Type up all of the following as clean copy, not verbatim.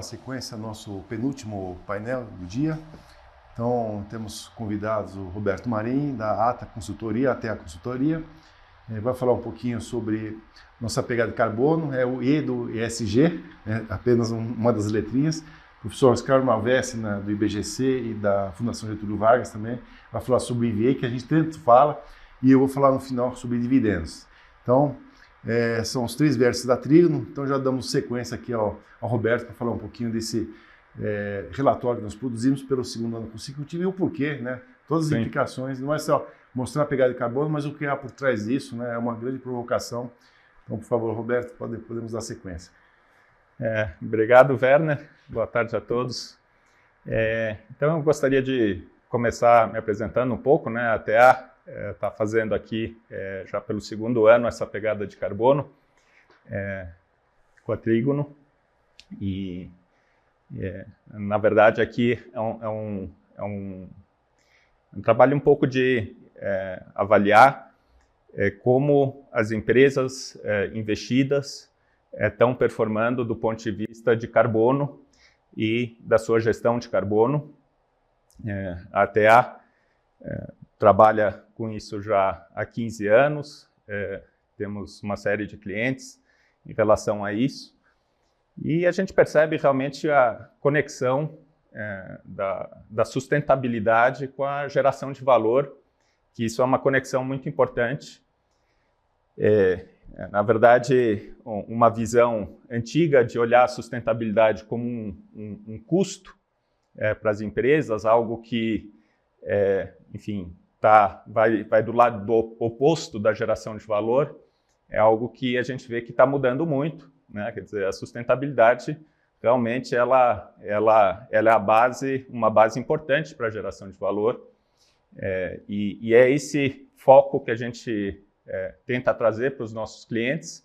sequência ao nosso penúltimo painel do dia. Então, temos convidados o Roberto Marim, da ATA Consultoria, ATA Consultoria. Vai falar um pouquinho sobre nossa pegada de carbono, é o E do ESG, apenas uma das letrinhas. O professor Oscar Malvesi, do IBGC e da Fundação Getúlio Vargas também, vai falar sobre o IVA, que a gente tanto fala, e eu vou falar no final sobre dividendos. Então, são os três vértices da Trígono, então já damos sequência aqui ao Roberto para falar um pouquinho desse relatório que nós produzimos pelo segundo ano consecutivo e o porquê, né? Todas as implicações, não é só mostrar a pegada de carbono, mas o que há por trás disso, né? É uma grande provocação. Então, por favor, Roberto, podemos dar sequência. Obrigado, Werner. Boa tarde a todos. Então, eu gostaria de começar me apresentando um pouco, né? A TA está fazendo aqui, já pelo segundo ano, essa pegada de carbono com a Trígono. E, na verdade, aqui é um trabalho um pouco de avaliar como as empresas investidas estão performando do ponto de vista de carbono e da sua gestão de carbono. A ATA trabalha com isso já há 15 anos, temos uma série de clientes em relação a isso, e a gente percebe realmente a conexão da sustentabilidade com a geração de valor, que isso é uma conexão muito importante. Na verdade, uma visão antiga de olhar a sustentabilidade como um custo para as empresas, algo que, enfim, vai do lado do oposto da geração de valor, é algo que a gente vê que está mudando muito, né? Quer dizer, a sustentabilidade realmente ela é uma base importante para a geração de valor, e é esse foco que a gente tenta trazer para os nossos clientes,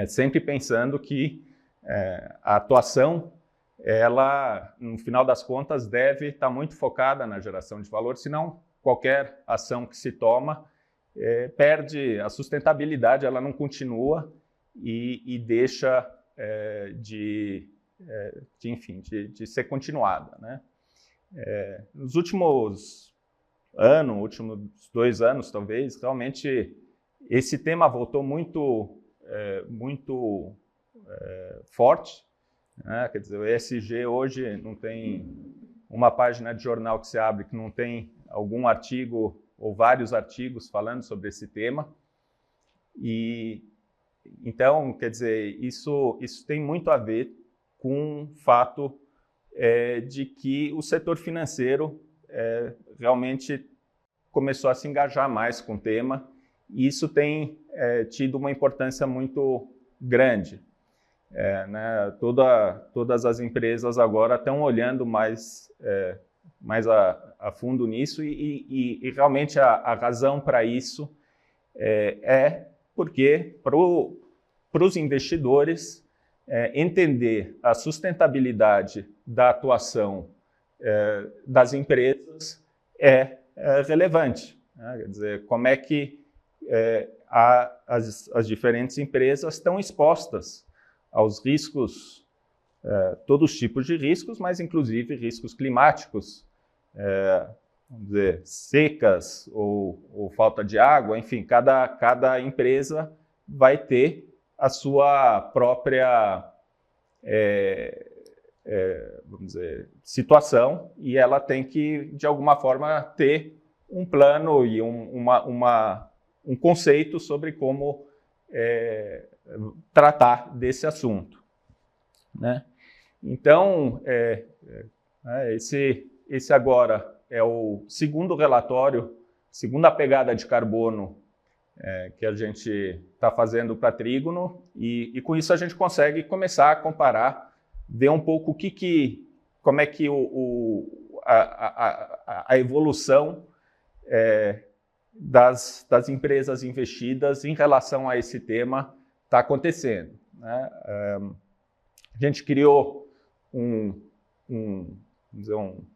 sempre pensando que a atuação, ela, no final das contas, deve estar muito focada na geração de valor, senão qualquer ação que se toma perde a sustentabilidade, ela não continua e deixa de ser continuada, né? Nos últimos últimos 2 anos, talvez, realmente esse tema voltou muito forte, né? Quer dizer, o ESG hoje não tem uma página de jornal que se abre que não tem algum artigo ou vários artigos falando sobre esse tema. E então, quer dizer, isso tem muito a ver com o fato de que o setor financeiro realmente começou a se engajar mais com o tema, e isso tem tido uma importância muito grande. Né? Todas as empresas agora estão olhando mais a fundo nisso, e realmente a razão para isso porque para os investidores entender a sustentabilidade da atuação das empresas é relevante, né? Quer dizer, como é que as diferentes empresas estão expostas aos riscos, todos os tipos de riscos, mas inclusive riscos climáticos, vamos dizer, secas ou falta de água, enfim, cada empresa vai ter a sua própria vamos dizer, situação, e ela tem que, de alguma forma, ter um plano e um conceito sobre como tratar desse assunto, né? Então, esse agora é o segundo relatório, segunda pegada de carbono que a gente está fazendo para a Trígono, e com isso a gente consegue começar a comparar, ver um pouco como é que a evolução das empresas investidas em relação a esse tema está acontecendo, né? A gente criou um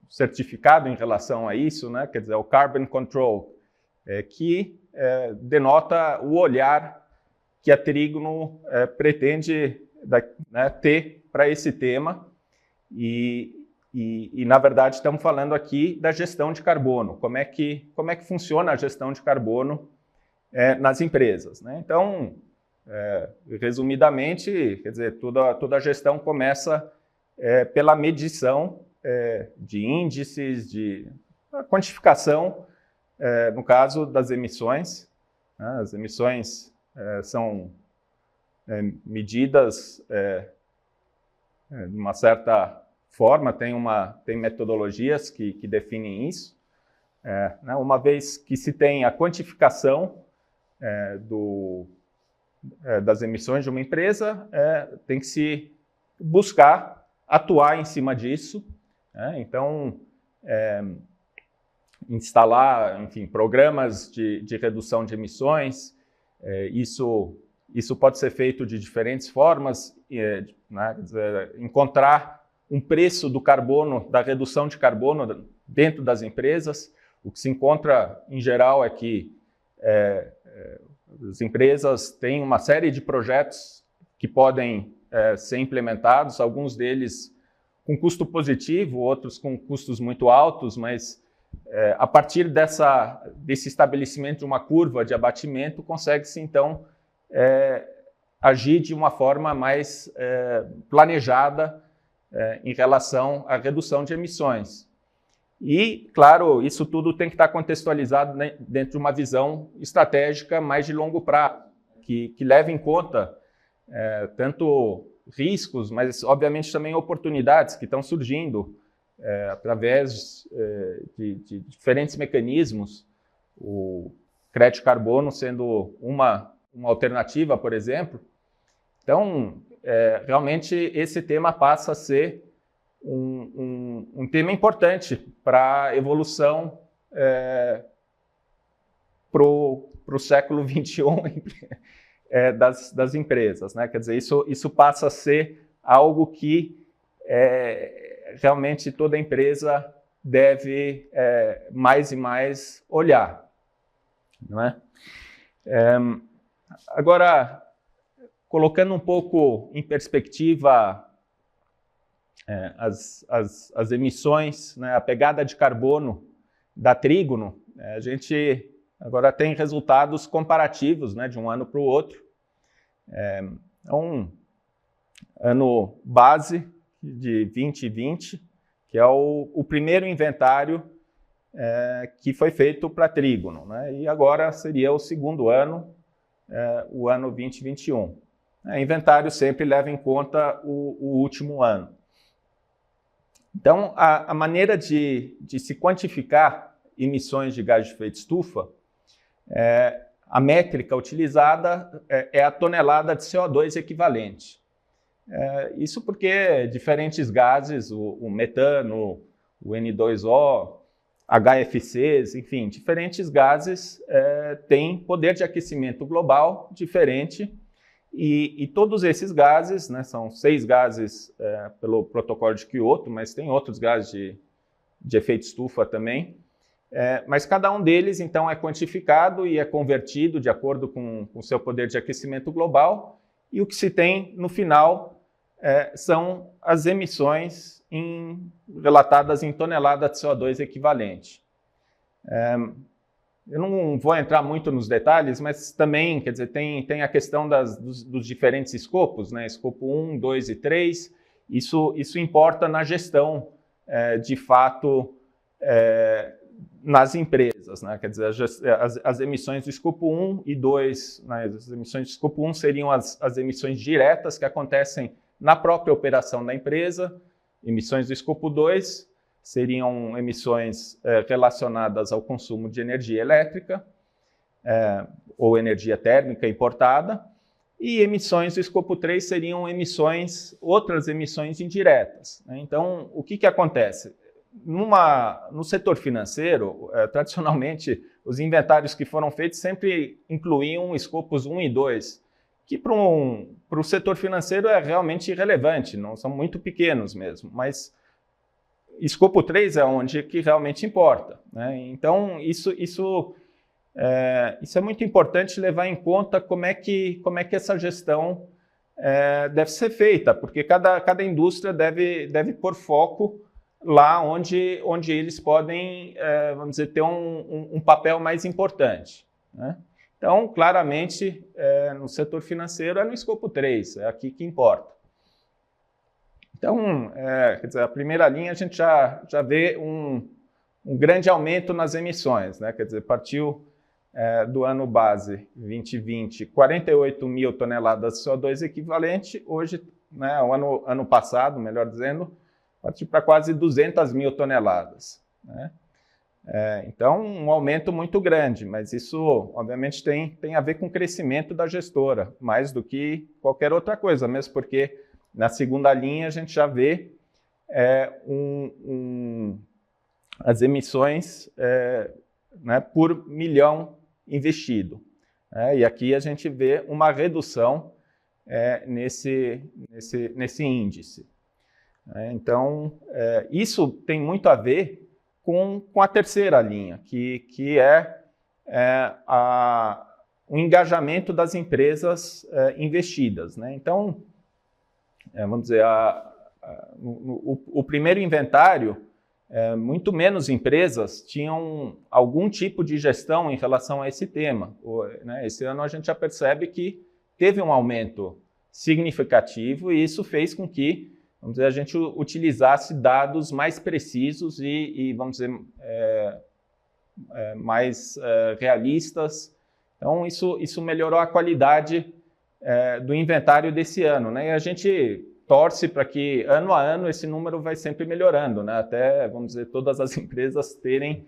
certificado em relação a isso, né? Quer dizer, o Carbon Control, que denota o olhar que a Trígono pretende ter para esse tema e, na verdade, estamos falando aqui da gestão de carbono. Como é que funciona a gestão de carbono nas empresas, né? Então, resumidamente, quer dizer, toda a gestão começa pela medição de índices, de quantificação, no caso das emissões. Né? As emissões são medidas de uma certa forma, tem metodologias que definem isso. Né? Uma vez que se tem a quantificação das emissões de uma empresa, tem que se buscar atuar em cima disso. Né? Então, instalar, enfim, programas de redução de emissões. Isso pode ser feito de diferentes formas, né? Quer dizer, encontrar um preço do carbono, da redução de carbono dentro das empresas. O que se encontra, em geral, é que as empresas têm uma série de projetos que podem ser implementados, alguns deles com custo positivo, outros com custos muito altos, mas a partir desse estabelecimento de uma curva de abatimento, consegue-se, então, agir de uma forma mais planejada em relação à redução de emissões. E, claro, isso tudo tem que estar contextualizado, né, dentro de uma visão estratégica mais de longo prazo, que leve em conta tanto riscos, mas, obviamente, também oportunidades que estão surgindo através de diferentes mecanismos, o crédito carbono sendo uma alternativa, por exemplo. Então, realmente, esse tema passa a ser um tema importante para a evolução para o século XXI das empresas, né? Quer dizer, isso passa a ser algo que realmente toda empresa deve mais e mais olhar, não é? Agora, colocando um pouco em perspectiva as emissões, né, a pegada de carbono da Trígono, a gente agora tem resultados comparativos, né, de um ano para o outro. Um ano base de 2020, que é o primeiro inventário que foi feito para Trígono, né, e agora seria o segundo ano, o ano 2021. Inventário sempre leva em conta o último ano. Então, a maneira de se quantificar emissões de gás de efeito estufa, a métrica utilizada é a tonelada de CO2 equivalente. Isso porque diferentes gases, o metano, o N2O, HFCs, enfim, diferentes gases têm poder de aquecimento global diferente. E todos esses gases, né, são 6 gases pelo protocolo de Kyoto, mas tem outros gases de efeito estufa também. Mas cada um deles, então, é quantificado e é convertido de acordo com o seu poder de aquecimento global. E o que se tem no final são as emissões relatadas em tonelada de CO2 equivalente. Eu não vou entrar muito nos detalhes, mas também, quer dizer, tem a questão dos diferentes escopos, né? Escopo 1, 2 e 3. Isso importa na gestão, de fato, nas empresas, né? Quer dizer, as emissões do escopo 1 e 2, né? As emissões do escopo 1 seriam as emissões diretas que acontecem na própria operação da empresa. Emissões do escopo 2 seriam emissões relacionadas ao consumo de energia elétrica ou energia térmica importada, e emissões do escopo 3 seriam outras emissões indiretas, né? Então, o que acontece? No setor financeiro, tradicionalmente, os inventários que foram feitos sempre incluíam escopos 1 e 2, que para o setor financeiro é realmente irrelevante, não são muito pequenos mesmo, mas escopo 3 é onde que realmente importa, né? Então, isso é muito importante levar em conta como é que essa gestão deve ser feita, porque cada indústria deve pôr foco lá onde eles podem, vamos dizer, ter um papel mais importante, né? Então, claramente, no setor financeiro é no escopo 3, é aqui que importa. Então, quer dizer, a primeira linha a gente já vê um grande aumento nas emissões, né? Quer dizer, partiu do ano base 2020, 48 mil toneladas de CO2 equivalente, hoje, né, o ano passado, melhor dizendo, partiu para quase 200 mil toneladas, né? Então, um aumento muito grande, mas isso, obviamente, tem a ver com o crescimento da gestora, mais do que qualquer outra coisa, mesmo porque na segunda linha a gente já vê as emissões né, por milhão investido. E aqui a gente vê uma redução nesse índice. Então, isso tem muito a ver com a terceira linha, que é o engajamento das empresas investidas, né? Então, vamos dizer, o primeiro inventário, muito menos empresas tinham algum tipo de gestão em relação a esse tema, né? Esse ano a gente já percebe que teve um aumento significativo e isso fez com que, vamos dizer, a gente utilizasse dados mais precisos e vamos dizer, mais realistas. Então, isso melhorou a qualidade do inventário desse ano, né? E a gente torce para que, ano a ano, esse número vai sempre melhorando, né? Até, vamos dizer, todas as empresas terem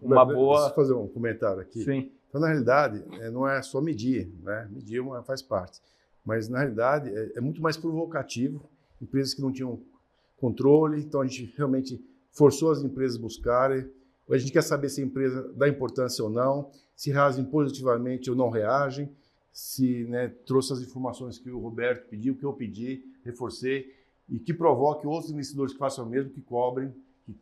uma boa... Deixa eu fazer um comentário aqui. Sim. Então, na realidade, não é só medir, né? Medir faz parte. Mas, na realidade, é muito mais provocativo. Empresas que não tinham controle, então a gente realmente forçou as empresas a buscarem. A gente quer saber se a empresa dá importância ou não, se reagem positivamente ou não reagem, se, né, trouxe as informações que o Roberto pediu, que eu pedi, reforcei, e que provoque outros investidores que façam o mesmo, que cobrem, que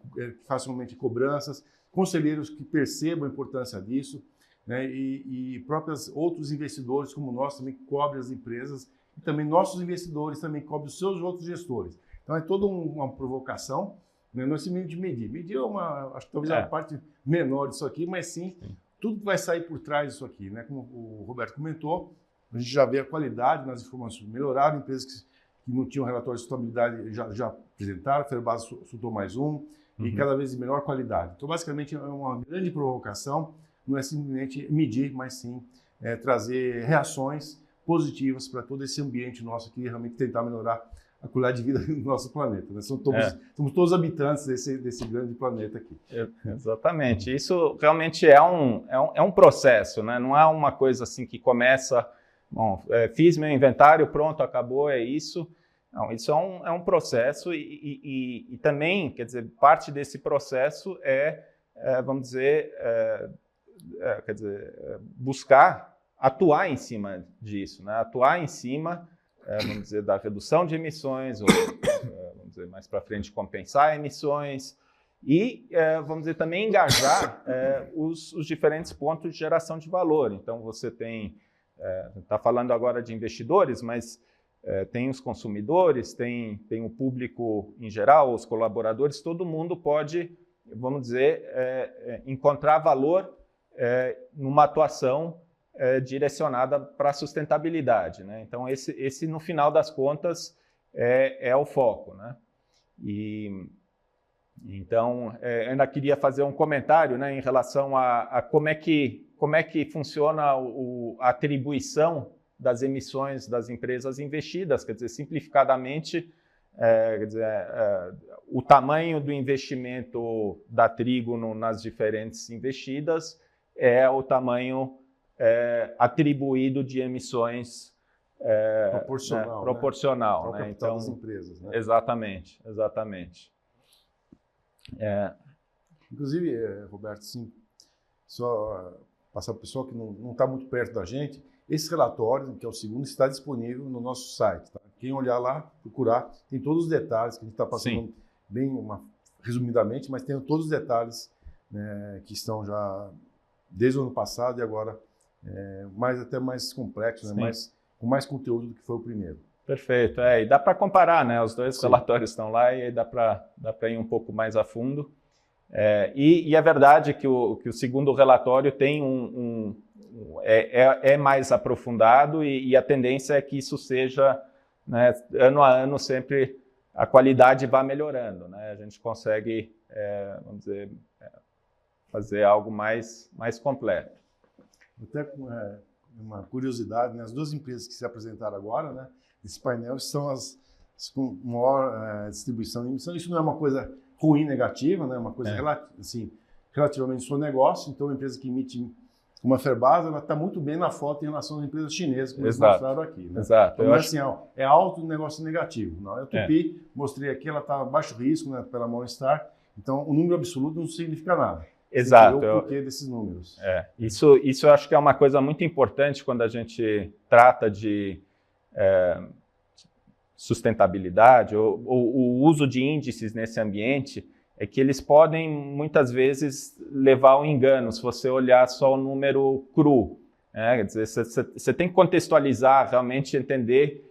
façam realmente cobranças, conselheiros que percebam a importância disso, né, e próprios outros investidores como nós também cobrem as empresas, e também nossos investidores também cobrem os seus outros gestores. Então é toda uma provocação, né? Não é simplesmente medir. Medir acho que talvez a parte menor disso aqui, mas sim tudo que vai sair por trás disso aqui, né? Como o Roberto comentou, a gente já vê a qualidade nas informações melhoraram, empresas que não tinham relatório de sustentabilidade já apresentaram, a Ferbasa soltou mais um, e cada vez de melhor qualidade. Então, basicamente, é uma grande provocação, não é simplesmente medir, mas sim trazer reações positivas para todo esse ambiente nosso aqui, realmente tentar melhorar a qualidade de vida do nosso planeta, né? Somos todos habitantes desse grande planeta aqui. Exatamente. Isso realmente é um processo, né? Não é uma coisa assim que começa, bom, fiz meu inventário, pronto, acabou, é isso. Não, isso é um processo e também, quer dizer, parte desse processo vamos dizer, quer dizer, buscar atuar em cima disso, né? Atuar em cima, vamos dizer, da redução de emissões, ou, vamos dizer, mais para frente, compensar emissões e, vamos dizer, também engajar os diferentes pontos de geração de valor. Então, você está falando agora de investidores, mas tem os consumidores, tem o público em geral, os colaboradores, todo mundo pode, vamos dizer, encontrar valor numa atuação direcionada para a sustentabilidade, né? Então, esse, no final das contas, é o foco, né? Então, eu ainda queria fazer um comentário, né, em relação a como é que funciona a atribuição das emissões das empresas investidas, quer dizer, simplificadamente, quer dizer, o tamanho do investimento da Trigo nas diferentes investidas é o tamanho atribuído de emissões proporcional, né? Então, das empresas, né? Exatamente. Inclusive, Roberto, sim, só passar para o pessoal que não está muito perto da gente, esse relatório, que é o segundo, está disponível no nosso site. Tá? Quem olhar lá, procurar, tem todos os detalhes que a gente está passando resumidamente, mas tem todos os detalhes, né, que estão já desde o ano passado e agora até mais complexos, né, mais com mais conteúdo do que foi o primeiro. Perfeito, e dá para comparar, né? Os dois relatórios estão lá e aí dá para ir um pouco mais a fundo. E é verdade que o segundo relatório tem é mais aprofundado e a tendência é que isso seja, né, ano a ano sempre a qualidade vá melhorando, né? A gente consegue, vamos dizer, fazer algo mais completo. Até uma curiosidade, né? As duas empresas que se apresentaram agora, né, esse painel, são as com maior distribuição de emissão. Isso não é uma coisa ruim, negativa, né? Uma coisa relativamente seu negócio. Então, a empresa que emite uma Ferbasa, ela está muito bem na foto em relação às empresas chinesas, como eles mostraram aqui. Né? Exato. Então, assim, é alto negócio negativo. Não, a Tupi, mostrei aqui, ela está baixo risco, né, pela Morningstar. Então, o número absoluto não significa nada. Exato. O porquê desses números. Isso eu acho que é uma coisa muito importante quando a gente trata de sustentabilidade ou o uso de índices nesse ambiente, é que eles podem, muitas vezes, levar ao engano, se você olhar só o número cru. Quer dizer, você tem que contextualizar, realmente entender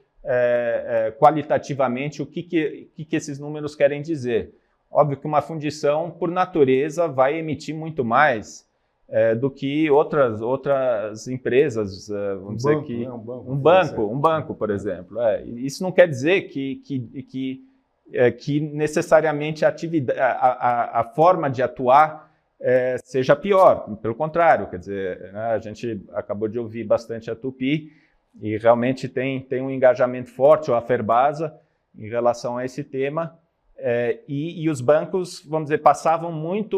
qualitativamente o que esses números querem dizer. Óbvio que uma fundição, por natureza, vai emitir muito mais do que outras empresas, vamos dizer que... Né? Um banco, por exemplo. Isso não quer dizer que necessariamente a forma de atuar seja pior. Pelo contrário, quer dizer, né, a gente acabou de ouvir bastante a Tupi e realmente tem um engajamento forte, ou a Ferbasa, em relação a esse tema. E os bancos, vamos dizer, passavam muito,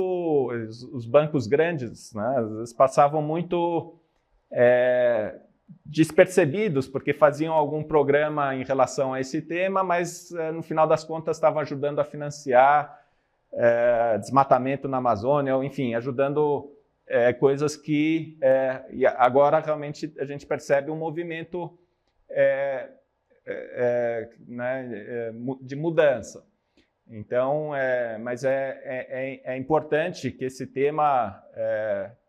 os bancos grandes, né, às vezes passavam muito despercebidos, porque faziam algum programa em relação a esse tema, mas no final das contas estavam ajudando a financiar desmatamento na Amazônia, ou enfim, ajudando coisas que e agora realmente a gente percebe um movimento né, de mudança. Então, mas é importante que esse tema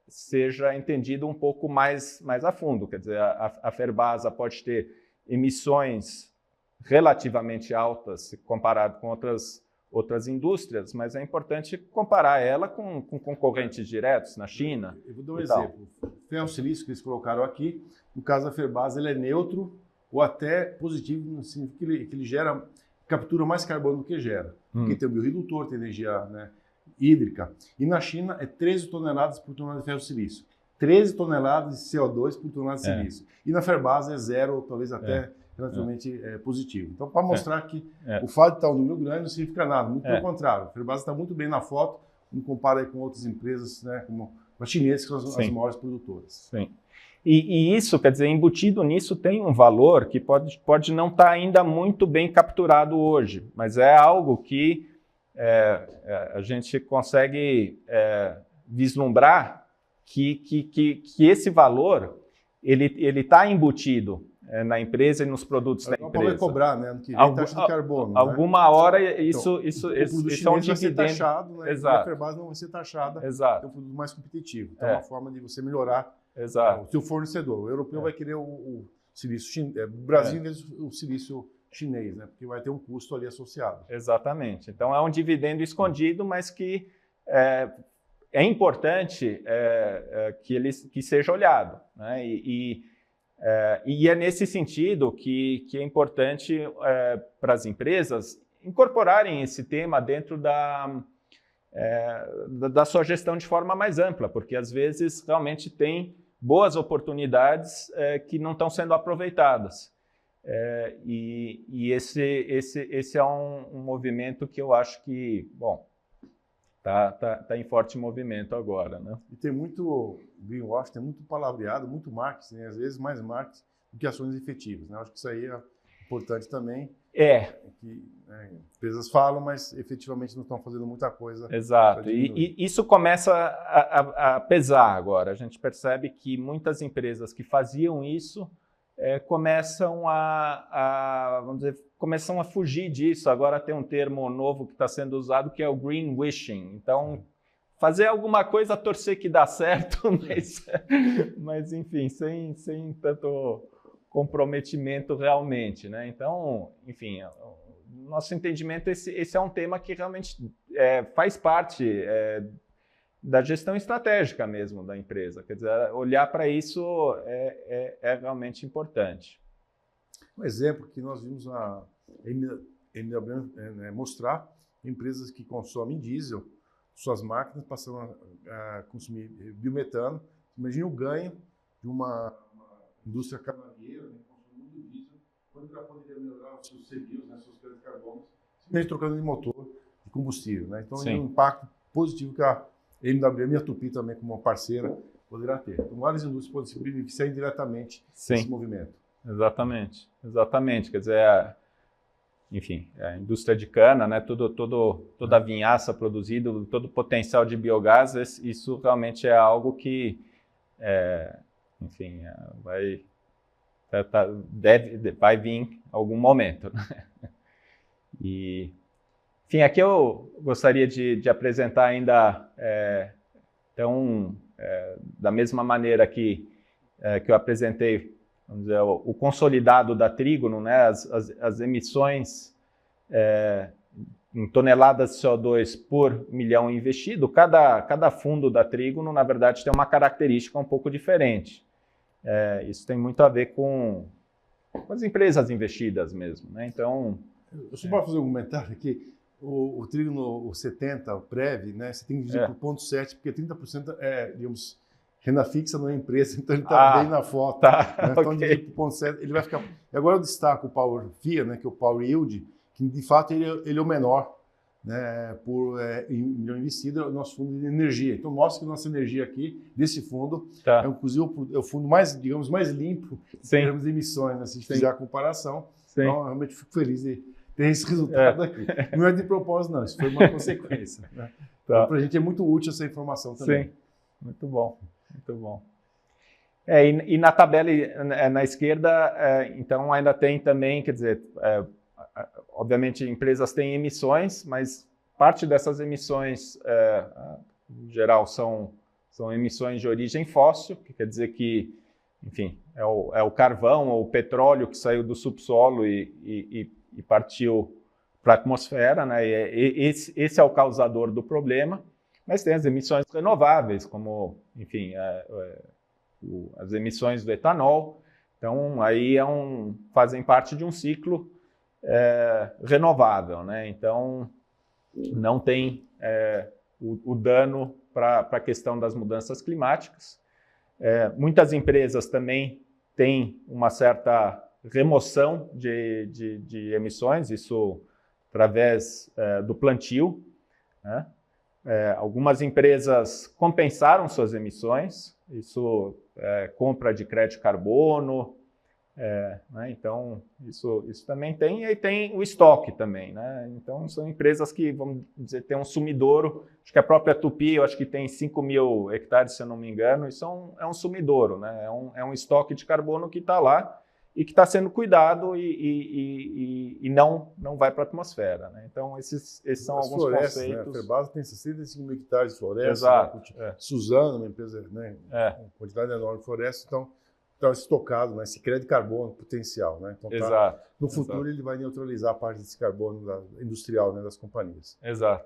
seja entendido um pouco mais a fundo. Quer dizer, a Ferbasa pode ter emissões relativamente altas comparado com outras indústrias, mas é importante comparar ela com concorrentes diretos na China. Eu vou dar um exemplo. O ferro silício que eles colocaram aqui, no caso da Ferbasa, ele é neutro ou até positivo, no sentido que ele captura mais carbono do que gera. Porque tem o bioredutor, tem energia, né, hídrica. E na China é 13 toneladas por tonelada de ferro silício. 13 toneladas de CO2 por tonelada de silício. E na Ferbasa é zero, ou talvez até relativamente positivo. Então, para mostrar que o fato de estar um número grande não significa nada. Muito pelo contrário. A Ferbasa está muito bem na foto, quando compara aí com outras empresas, né, como as chinesas, que são as maiores produtoras. Sim. E isso, quer dizer, embutido nisso tem um valor que pode não estar ainda muito bem capturado hoje, mas é algo que a gente consegue vislumbrar que esse valor ele está embutido na empresa e nos produtos da empresa. Vai cobrar, né? Que vem taxa de carbono. Alguma hora isso é um dividendo. Vai ser taxado, né? Exato. E a Ferbasa não vai ser taxada. Exato. É um produto mais competitivo. Então é uma forma de você melhorar o seu fornecedor. O europeu vai querer o silício chinês, o Brasil o silício chinês, né? Porque vai ter um custo ali associado. Exatamente. Então é um dividendo escondido, mas que é importante que seja olhado, né? E é nesse sentido que é importante para as empresas incorporarem esse tema dentro da sua gestão de forma mais ampla, porque às vezes realmente tem boas oportunidades que não estão sendo aproveitadas. E esse é um movimento que eu acho que, bom, tá em forte movimento agora, né? E tem muito greenwash, tem muito palavreado, muito marketing, né? Às vezes mais marketing do que ações efetivas, né? Acho que isso aí é importante também. Que empresas falam, mas efetivamente não estão fazendo muita coisa. Exato. E isso começa a pesar agora. A gente percebe que muitas empresas que faziam isso começam começam a fugir disso. Agora tem um termo novo que está sendo usado, que é o greenwashing. Então, fazer alguma coisa, torcer que dá certo, mas enfim, sem tanto comprometimento realmente, né? Então, enfim, nosso entendimento, esse é um tema que realmente faz parte da gestão estratégica mesmo da empresa. Quer dizer, olhar para isso é realmente importante. Um exemplo que nós vimos a MWM mostrar, empresas que consomem diesel, suas máquinas passando a consumir biometano. Imagina o ganho de uma indústria caminhoneira, né, consumindo muito diesel, quando ela poderia melhorar os seus CBIOS, né, seus créditos de carbono, simplesmente trocando de motor de combustível. Né? Então, é um impacto positivo que a MWM e a Tupy também, como uma parceira, poderá ter. Então, várias indústrias podem se beneficiar indiretamente desse movimento. Exatamente, exatamente. Quer dizer, enfim, a indústria de cana, né, toda a vinhaça produzida, todo o potencial de biogás, isso realmente é algo que, enfim, vai vir em algum momento. Né? E, enfim, aqui eu gostaria de apresentar ainda, então, da mesma maneira que eu apresentei, vamos dizer, o consolidado da Trígono, né, as emissões em toneladas de CO2 por milhão investido, cada fundo da Trígono, na verdade, tem uma característica um pouco diferente. Isso tem muito a ver com as empresas investidas mesmo. Né? Então, eu só posso fazer um comentário aqui. O Trígono, o 70, o PREV, né, você tem que dividir por 0,7, porque 30% digamos, renda fixa não é empresa, então ele está bem na foto. Tá, né? Então, okay. De 0,7, ele vai ficar... E agora eu destaco o Power FIA, né, que é o Power Yield, que de fato ele é o menor, né, por milhão investido, é o nosso fundo de energia. Então mostra que a nossa energia aqui, desse fundo, inclusive é o fundo mais, digamos, mais limpo em termos de emissões, né, se a gente fizer a comparação. Sim. Então, realmente fico feliz de ter esse resultado aqui. Não é de propósito, não, isso foi uma consequência. Né? Então, para a gente é muito útil essa informação também. Sim, muito bom. Muito bom. E na tabela, na esquerda, então ainda tem também, quer dizer, obviamente empresas têm emissões, mas parte dessas emissões, em geral, são emissões de origem fóssil, que quer dizer que, enfim, é o carvão ou o petróleo que saiu do subsolo e partiu para a atmosfera, né? Esse é o causador do problema. Mas tem as emissões renováveis, como, enfim, as emissões do etanol. Então, aí fazem parte de um ciclo renovável, né? Então, não tem o dano para a questão das mudanças climáticas. Muitas empresas também têm uma certa remoção de emissões, isso através do plantio, né? Algumas empresas compensaram suas emissões, isso compra de crédito de carbono, né? Então isso também tem, e aí tem o estoque também, né? Então são empresas que, vamos dizer, tem um sumidouro, acho que a própria Tupy, eu acho que tem 5.000 hectares, se eu não me engano, isso é um sumidouro, né? É um estoque de carbono que está lá e que está sendo cuidado e não vai para a atmosfera. Né? Então, esses são alguns conceitos. Né? A Ferbasa tem 65 mil hectares de floresta. Exato. Né? Suzano, uma empresa, né? Com quantidade enorme de floresta, então está estocado, né? Esse crédito de carbono potencial. Né? Então, no futuro, ele vai neutralizar a parte desse carbono industrial, né? Das companhias. Exato.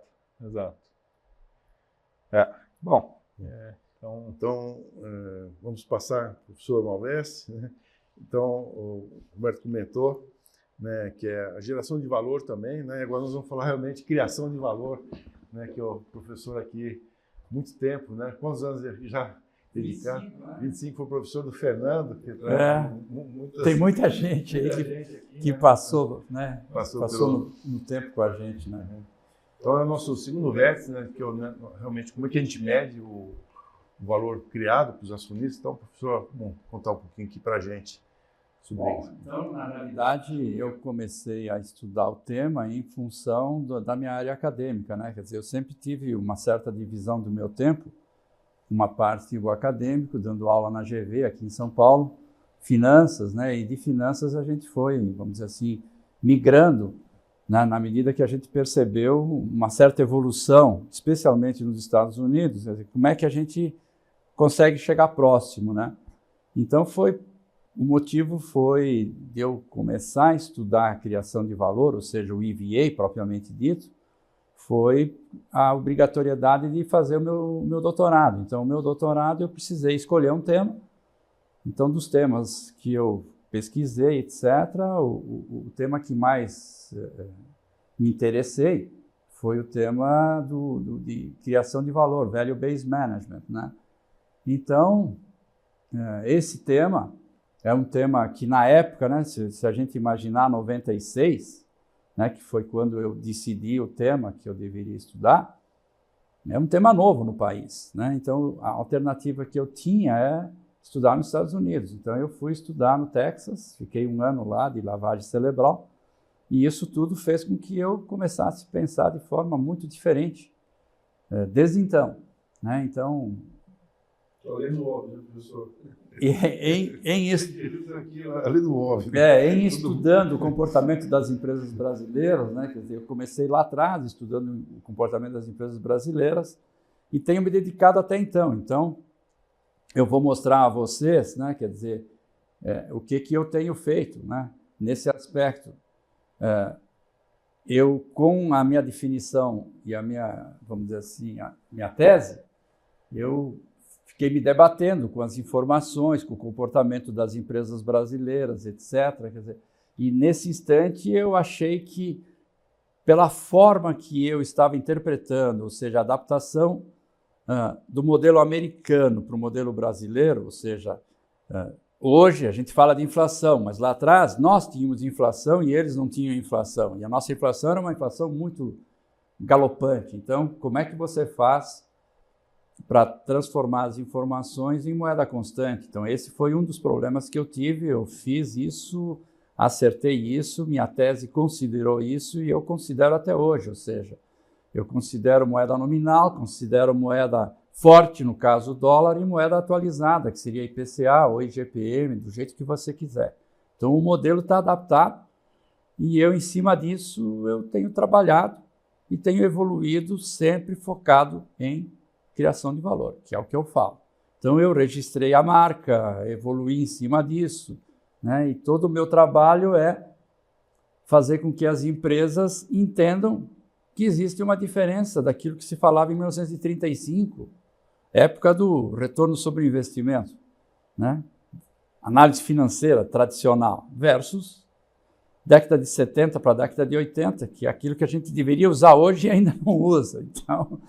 Bom. Então vamos passar para o professor Malvese, né? Então, o Roberto comentou, né, que é a geração de valor também, né? Agora nós vamos falar realmente de criação de valor, né, que é o professor aqui há muito tempo, né? Quantos anos já dedicar? 25 foi professor do Fernando. Que tem muita gente aí que passou, né? Passou no tempo com a gente, né? Então é o nosso segundo vértice, né, que realmente como é que a gente mede o valor criado para os acionistas. Então, professor, contar um pouquinho aqui para a gente sobre isso. Então, na realidade, eu comecei a estudar o tema em função da minha área acadêmica, né? Quer dizer, eu sempre tive uma certa divisão do meu tempo, uma parte o acadêmico, dando aula na GV aqui em São Paulo, finanças, né? E de finanças a gente foi, vamos dizer assim, migrando, né? Na medida que a gente percebeu uma certa evolução, especialmente nos Estados Unidos, quer dizer, como é que a gente consegue chegar próximo, né? Então foi o motivo foi de eu começar a estudar a criação de valor, ou seja, o EVA propriamente dito, foi a obrigatoriedade de fazer o meu doutorado. Então, o meu doutorado eu precisei escolher um tema. Então, dos temas que eu pesquisei, etc., o tema que mais me interessei foi o tema de criação de valor, Value-Based Management, né? Então, esse tema é um tema que, na época, né, se a gente imaginar 96, né, que foi quando eu decidi o tema que eu deveria estudar, é um tema novo no país, né? Então, a alternativa que eu tinha é estudar nos Estados Unidos. Então, eu fui estudar no Texas, fiquei 1 ano lá de lavagem cerebral, e isso tudo fez com que eu começasse a pensar de forma muito diferente desde então, né? Então... Estou lendo óbvio, professor. Em estudando o comportamento das empresas brasileiras, né? Quer dizer, eu comecei lá atrás estudando o comportamento das empresas brasileiras e tenho me dedicado até então. Então, eu vou mostrar a vocês, né? Quer dizer, o que eu tenho feito, né? Nesse aspecto. Eu, com a minha definição e a minha, vamos dizer assim, a minha tese, eu fiquei me debatendo com as informações, com o comportamento das empresas brasileiras, etc. Quer dizer, e nesse instante eu achei que, pela forma que eu estava interpretando, ou seja, a adaptação do modelo americano para o modelo brasileiro, ou seja, hoje a gente fala de inflação, mas lá atrás nós tínhamos inflação e eles não tinham inflação. E a nossa inflação era uma inflação muito galopante. Então, como é que você faz para transformar as informações em moeda constante? Então, esse foi um dos problemas que eu tive. Eu fiz isso, acertei isso, minha tese considerou isso e eu considero até hoje. Ou seja, eu considero moeda nominal, considero moeda forte, no caso o dólar, e moeda atualizada, que seria IPCA ou IGPM, do jeito que você quiser. Então, o modelo está adaptado e eu, em cima disso, eu tenho trabalhado e tenho evoluído sempre focado em criação de valor, que é o que eu falo. Então, eu registrei a marca, evoluí em cima disso, né? E todo o meu trabalho é fazer com que as empresas entendam que existe uma diferença daquilo que se falava em 1935, época do retorno sobre investimento, né? Análise financeira tradicional, versus década de 70 para a década de 80, que é aquilo que a gente deveria usar hoje e ainda não usa. Então,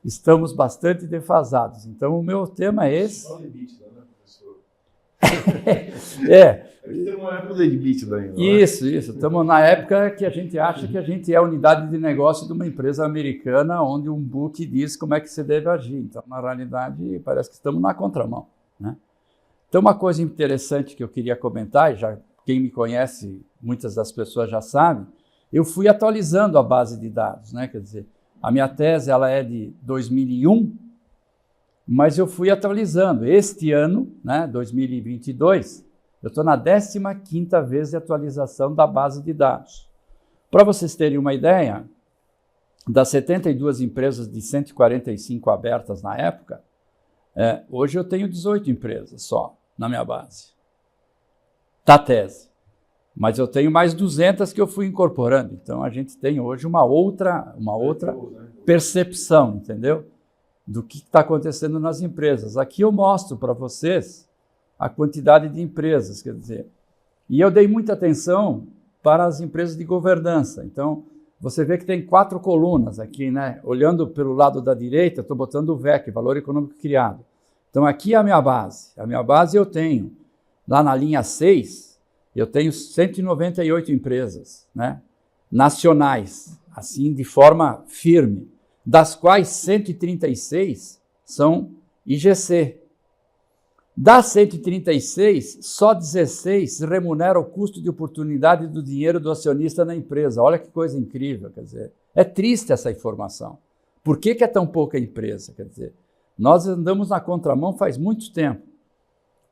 estamos bastante defasados. Então, o meu tema é esse. Só EBITDA, né, professor? Estamos na época do EBITDA ainda. Isso. Estamos na época que a gente acha que a gente é a unidade de negócio de uma empresa americana, onde um book diz como é que você deve agir. Então, na realidade, parece que estamos na contramão, né? Então, uma coisa interessante que eu queria comentar, e já quem me conhece, muitas das pessoas já sabem, eu fui atualizando a base de dados, né? Quer dizer, a minha tese ela é de 2001, mas eu fui atualizando. Este ano, né, 2022, eu estou na 15ª vez de atualização da base de dados. Para vocês terem uma ideia, das 72 empresas de 145 abertas na época, hoje eu tenho 18 empresas só na minha base da tese. Mas eu tenho mais 200 que eu fui incorporando. Então, a gente tem hoje uma outra percepção, entendeu? Do que está acontecendo nas empresas. Aqui eu mostro para vocês a quantidade de empresas, quer dizer. E eu dei muita atenção para as empresas de governança. Então, você vê que tem 4 colunas aqui, né? Olhando pelo lado da direita, estou botando o VEC, Valor Econômico Criado. Então, aqui é a minha base. A minha base eu tenho, lá na linha 6, eu tenho 198 empresas, né, nacionais, assim, de forma firme, das quais 136 são IGC. Das 136, só 16 remuneram o custo de oportunidade do dinheiro do acionista na empresa. Olha que coisa incrível, quer dizer, é triste essa informação. Por que é tão pouca empresa? Quer dizer, nós andamos na contramão faz muito tempo.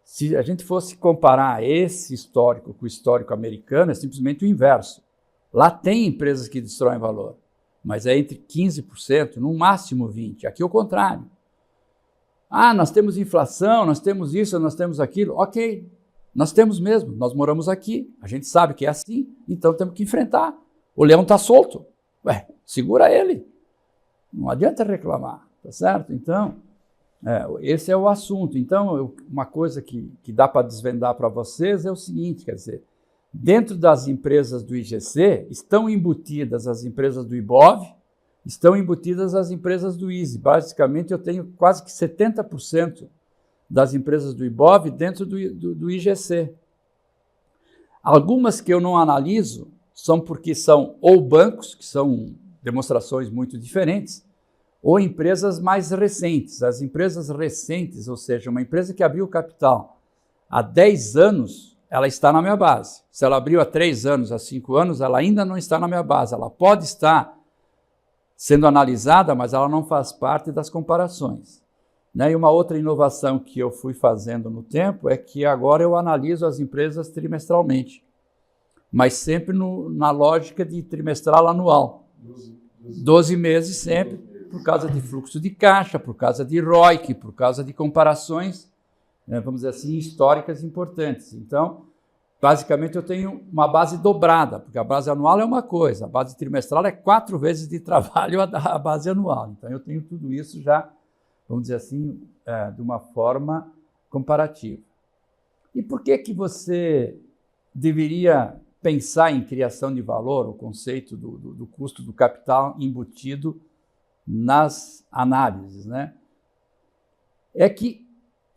Se a gente fosse comparar esse histórico com o histórico americano, é simplesmente o inverso. Lá tem empresas que destroem valor, mas é entre 15%, no máximo 20%. Aqui é o contrário. Ah, nós temos inflação, nós temos isso, nós temos aquilo. Ok, Nós temos mesmo, nós moramos aqui, a gente sabe que é assim, então temos que enfrentar. O leão está solto, segura ele. Não adianta reclamar, tá certo? Então, esse é o assunto. Então, uma coisa que dá para desvendar para vocês é o seguinte, quer dizer, dentro das empresas do IGC estão embutidas as empresas do IBOV, estão embutidas as empresas do ISE. Basicamente, eu tenho quase que 70% das empresas do IBOV dentro do IGC. Algumas que eu não analiso são porque são ou bancos, que são demonstrações muito diferentes, ou empresas mais recentes. As empresas recentes, ou seja, uma empresa que abriu capital há 10 anos, ela está na minha base. Se ela abriu há 3 anos, há 5 anos, ela ainda não está na minha base. Ela pode estar sendo analisada, mas ela não faz parte das comparações. E uma outra inovação que eu fui fazendo no tempo é que agora eu analiso as empresas trimestralmente, mas sempre na lógica de trimestral anual. 12 meses sempre, por causa de fluxo de caixa, por causa de ROIC, por causa de comparações, vamos dizer assim, históricas importantes. Então, basicamente eu tenho uma base dobrada, porque a base anual é uma coisa, a base trimestral é 4 vezes de trabalho a base anual. Então eu tenho tudo isso já, vamos dizer assim, de uma forma comparativa. E por que você deveria pensar em criação de valor, o conceito do custo do capital embutido nas análises, né? É que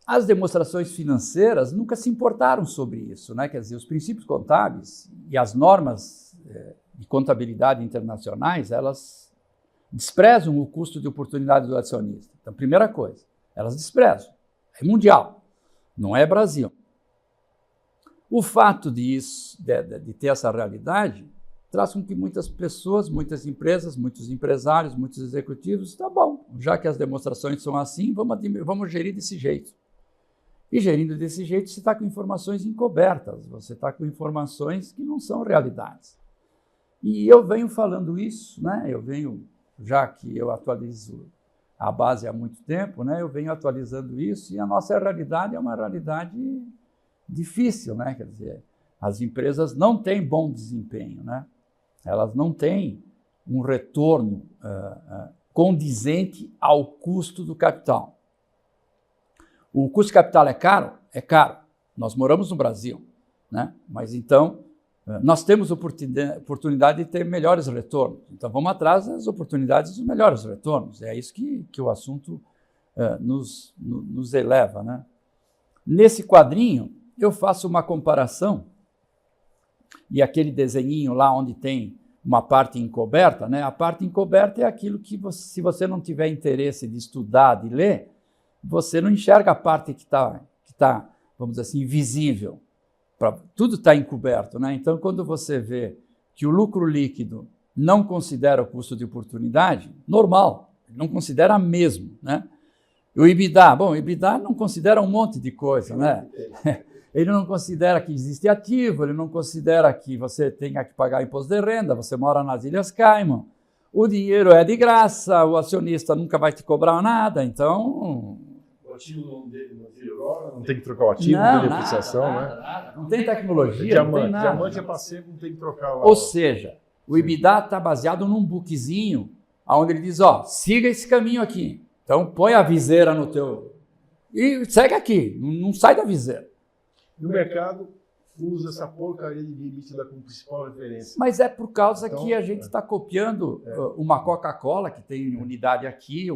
as demonstrações financeiras nunca se importaram sobre isso, né? Quer dizer, os princípios contábeis e as normas de contabilidade internacionais, elas desprezam o custo de oportunidade do acionista. Então, primeira coisa, elas desprezam. É mundial, não é Brasil. O fato de ter essa realidade traz com que muitas pessoas, muitas empresas, muitos empresários, muitos executivos, tá bom, já que as demonstrações são assim, vamos gerir desse jeito. E gerindo desse jeito, você está com informações encobertas, você está com informações que não são realidades. E eu venho falando isso, né? Já que eu atualizo a base há muito tempo, né? Eu venho atualizando isso e a nossa realidade é uma realidade difícil, né? Quer dizer, as empresas não têm bom desempenho, né? Elas não têm um retorno condizente ao custo do capital. O custo de capital é caro? É caro. Nós moramos no Brasil, né? Mas então nós temos oportunidade de ter melhores retornos. Então vamos atrás das oportunidades dos melhores retornos. É isso que o assunto nos eleva, né? Nesse quadrinho eu faço uma comparação e aquele desenhinho lá onde tem uma parte encoberta, né? A parte encoberta é aquilo que se você não tiver interesse de estudar, de ler, você não enxerga a parte que tá, vamos dizer assim, visível. Tudo está encoberto, né? Então, quando você vê que o lucro líquido não considera o custo de oportunidade, normal, não considera mesmo, né? O EBITDA, o EBITDA não considera um monte de coisa, né? Ele não considera que existe ativo, ele não considera que você tenha que pagar imposto de renda, você mora nas Ilhas Caimão, o dinheiro é de graça, o acionista nunca vai te cobrar nada, então... O ativo não deteriora, não tem que trocar o ativo, não tem depreciação, nada. Não tem tecnologia, diamante, não tem nada. Diamante é para sempre, não tem que trocar lá. Ou seja, o EBITDA está baseado num bookzinho, onde ele diz, siga esse caminho aqui. Então, põe a viseira no teu... E segue aqui, não sai da viseira. E o mercado usa essa porcaria de limite como principal referência. Mas é por causa que a gente está copiando uma Coca-Cola, que tem unidade aqui,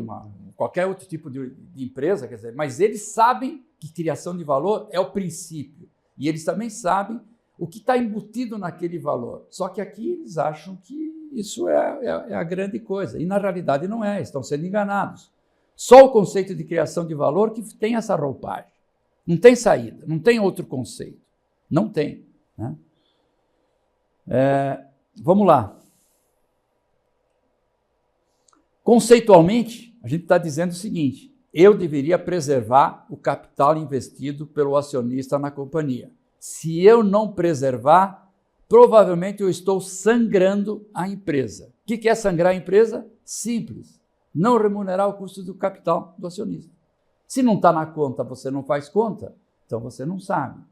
qualquer outro tipo de empresa, quer dizer, mas eles sabem que criação de valor é o princípio. E eles também sabem o que está embutido naquele valor. Só que aqui eles acham que isso é a grande coisa. E na realidade não é, estão sendo enganados. Só o conceito de criação de valor que tem essa roupagem. Não tem saída, não tem outro conceito. Não tem, né? Vamos lá. Conceitualmente, a gente está dizendo o seguinte: eu deveria preservar o capital investido pelo acionista na companhia. Se eu não preservar, provavelmente eu estou sangrando a empresa. O que é sangrar a empresa? Simples. Não remunerar o custo do capital do acionista. Se não está na conta, você não faz conta, então você não sabe.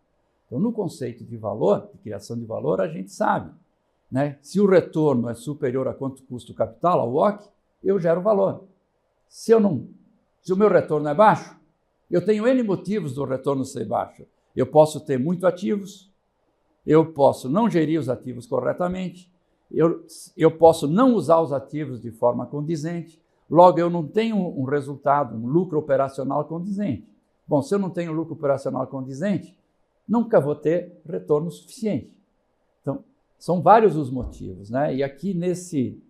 Então, no conceito de valor, de criação de valor, a gente sabe, né? Se o retorno é superior a quanto custa o capital, ao WACC, eu gero valor. Se o meu retorno é baixo, eu tenho N motivos do retorno ser baixo. Eu posso ter muito ativos, eu posso não gerir os ativos corretamente, eu posso não usar os ativos de forma condizente, logo eu não tenho um resultado, um lucro operacional condizente. Bom, se eu não tenho lucro operacional condizente, nunca vou ter retorno suficiente. Então, são vários os motivos, né? E aqui nesse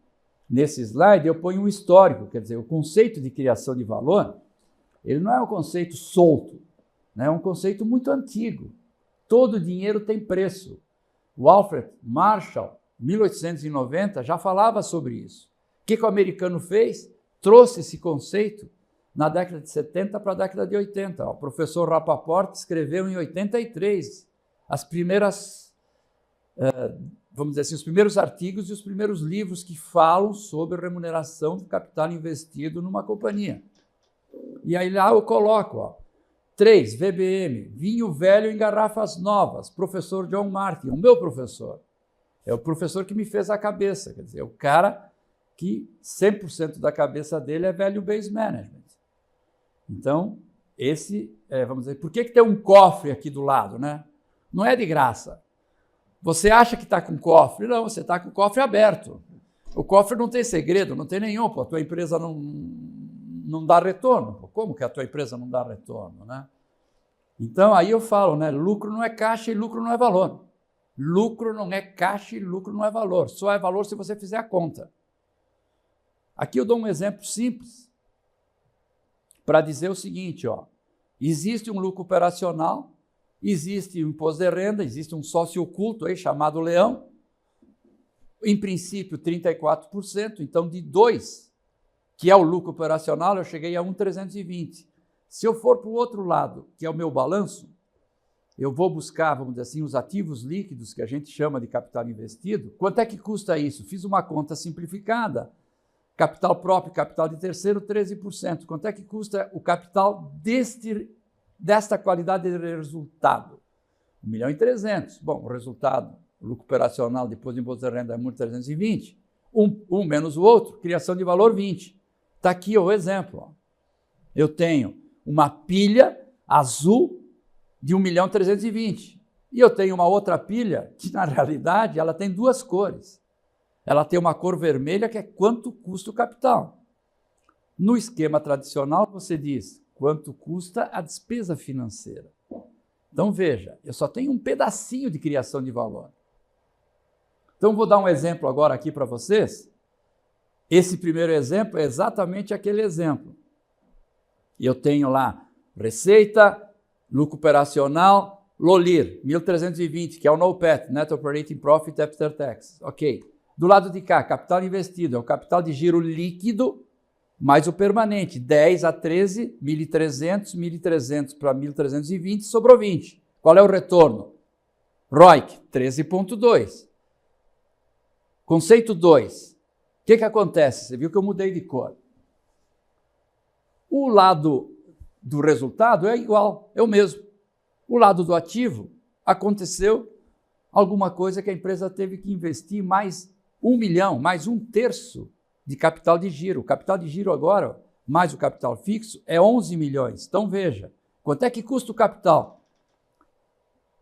slide eu ponho um histórico, quer dizer, o conceito de criação de valor, ele não é um conceito solto, né? É um conceito muito antigo. Todo dinheiro tem preço. O Alfred Marshall, 1890, já falava sobre isso. O que o americano fez? Trouxe esse conceito na década de 70 para a década de 80. O professor Rappaport escreveu em 83 as primeiras, vamos dizer assim, os primeiros artigos e os primeiros livros que falam sobre remuneração do capital investido numa companhia. E aí lá eu coloco, 3, VBM, vinho velho em garrafas novas, professor John Martin, o meu professor. É o professor que me fez a cabeça, quer dizer, o cara que 100% da cabeça dele é value-based management. Então, vamos dizer, por que tem um cofre aqui do lado, né? Não é de graça. Você acha que está com cofre? Não, você está com o cofre aberto. O cofre não tem segredo, não tem nenhum, pô, a tua empresa não dá retorno. Pô, como que a tua empresa não dá retorno, né? Então, aí eu falo, né? Lucro não é caixa e lucro não é valor. Lucro não é caixa e lucro não é valor. Só é valor se você fizer a conta. Aqui eu dou um exemplo simples para dizer o seguinte, existe um lucro operacional, existe um imposto de renda, existe um sócio oculto aí chamado leão, em princípio 34%, então de 2, que é o lucro operacional, eu cheguei a 1,320. Se eu for para o outro lado, que é o meu balanço, eu vou buscar, vamos dizer assim, os ativos líquidos, que a gente chama de capital investido. Quanto é que custa isso? Fiz uma conta simplificada. Capital próprio, capital de terceiro, 13%. Quanto é que custa o capital desta qualidade de resultado? 1.300.000. Bom, o resultado, o lucro operacional depois do imposto de renda é 1.320. Um menos o outro, criação de valor 20. Está aqui o exemplo. Eu tenho uma pilha azul de 1.320.000. E eu tenho uma outra pilha que, na realidade, ela tem duas cores. Ela tem uma cor vermelha, que é quanto custa o capital. No esquema tradicional, você diz quanto custa a despesa financeira. Então, veja, eu só tenho um pedacinho de criação de valor. Então, vou dar um exemplo agora aqui para vocês. Esse primeiro exemplo é exatamente aquele exemplo. Eu tenho lá receita, lucro operacional, LOLIR, 1.320, que é o NOPAT, Net Operating Profit After Tax. Ok. Do lado de cá, capital investido, é o capital de giro líquido, mais o permanente, 10 a 13, 1.300 para 1.320, sobrou 20. Qual é o retorno? ROIC, 13,2. Conceito 2. O que acontece? Você viu que eu mudei de cor. O lado do resultado é igual, é o mesmo. O lado do ativo, aconteceu alguma coisa que a empresa teve que investir mais 1 milhão, mais 1/3 de capital de giro. O capital de giro agora, mais o capital fixo, é 11 milhões. Então veja, quanto é que custa o capital?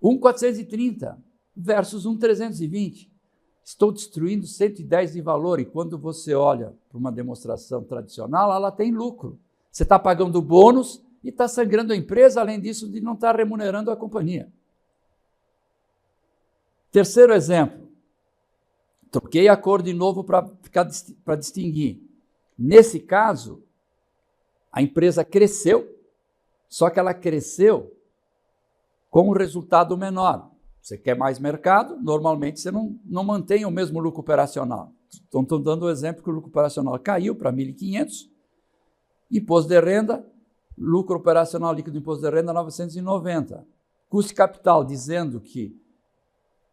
1.430 versus 1.320. Estou destruindo 110 de valor e quando você olha para uma demonstração tradicional, ela tem lucro. Você está pagando bônus e está sangrando a empresa, além disso de não estar remunerando a companhia. Terceiro exemplo. Troquei a cor de novo para distinguir. Nesse caso, a empresa cresceu, só que ela cresceu com um resultado menor. Você quer mais mercado, normalmente você não mantém o mesmo lucro operacional. Então, estou dando o exemplo que o lucro operacional caiu para 1.500, imposto de renda, lucro operacional líquido do imposto de renda 990. Custo de capital, dizendo que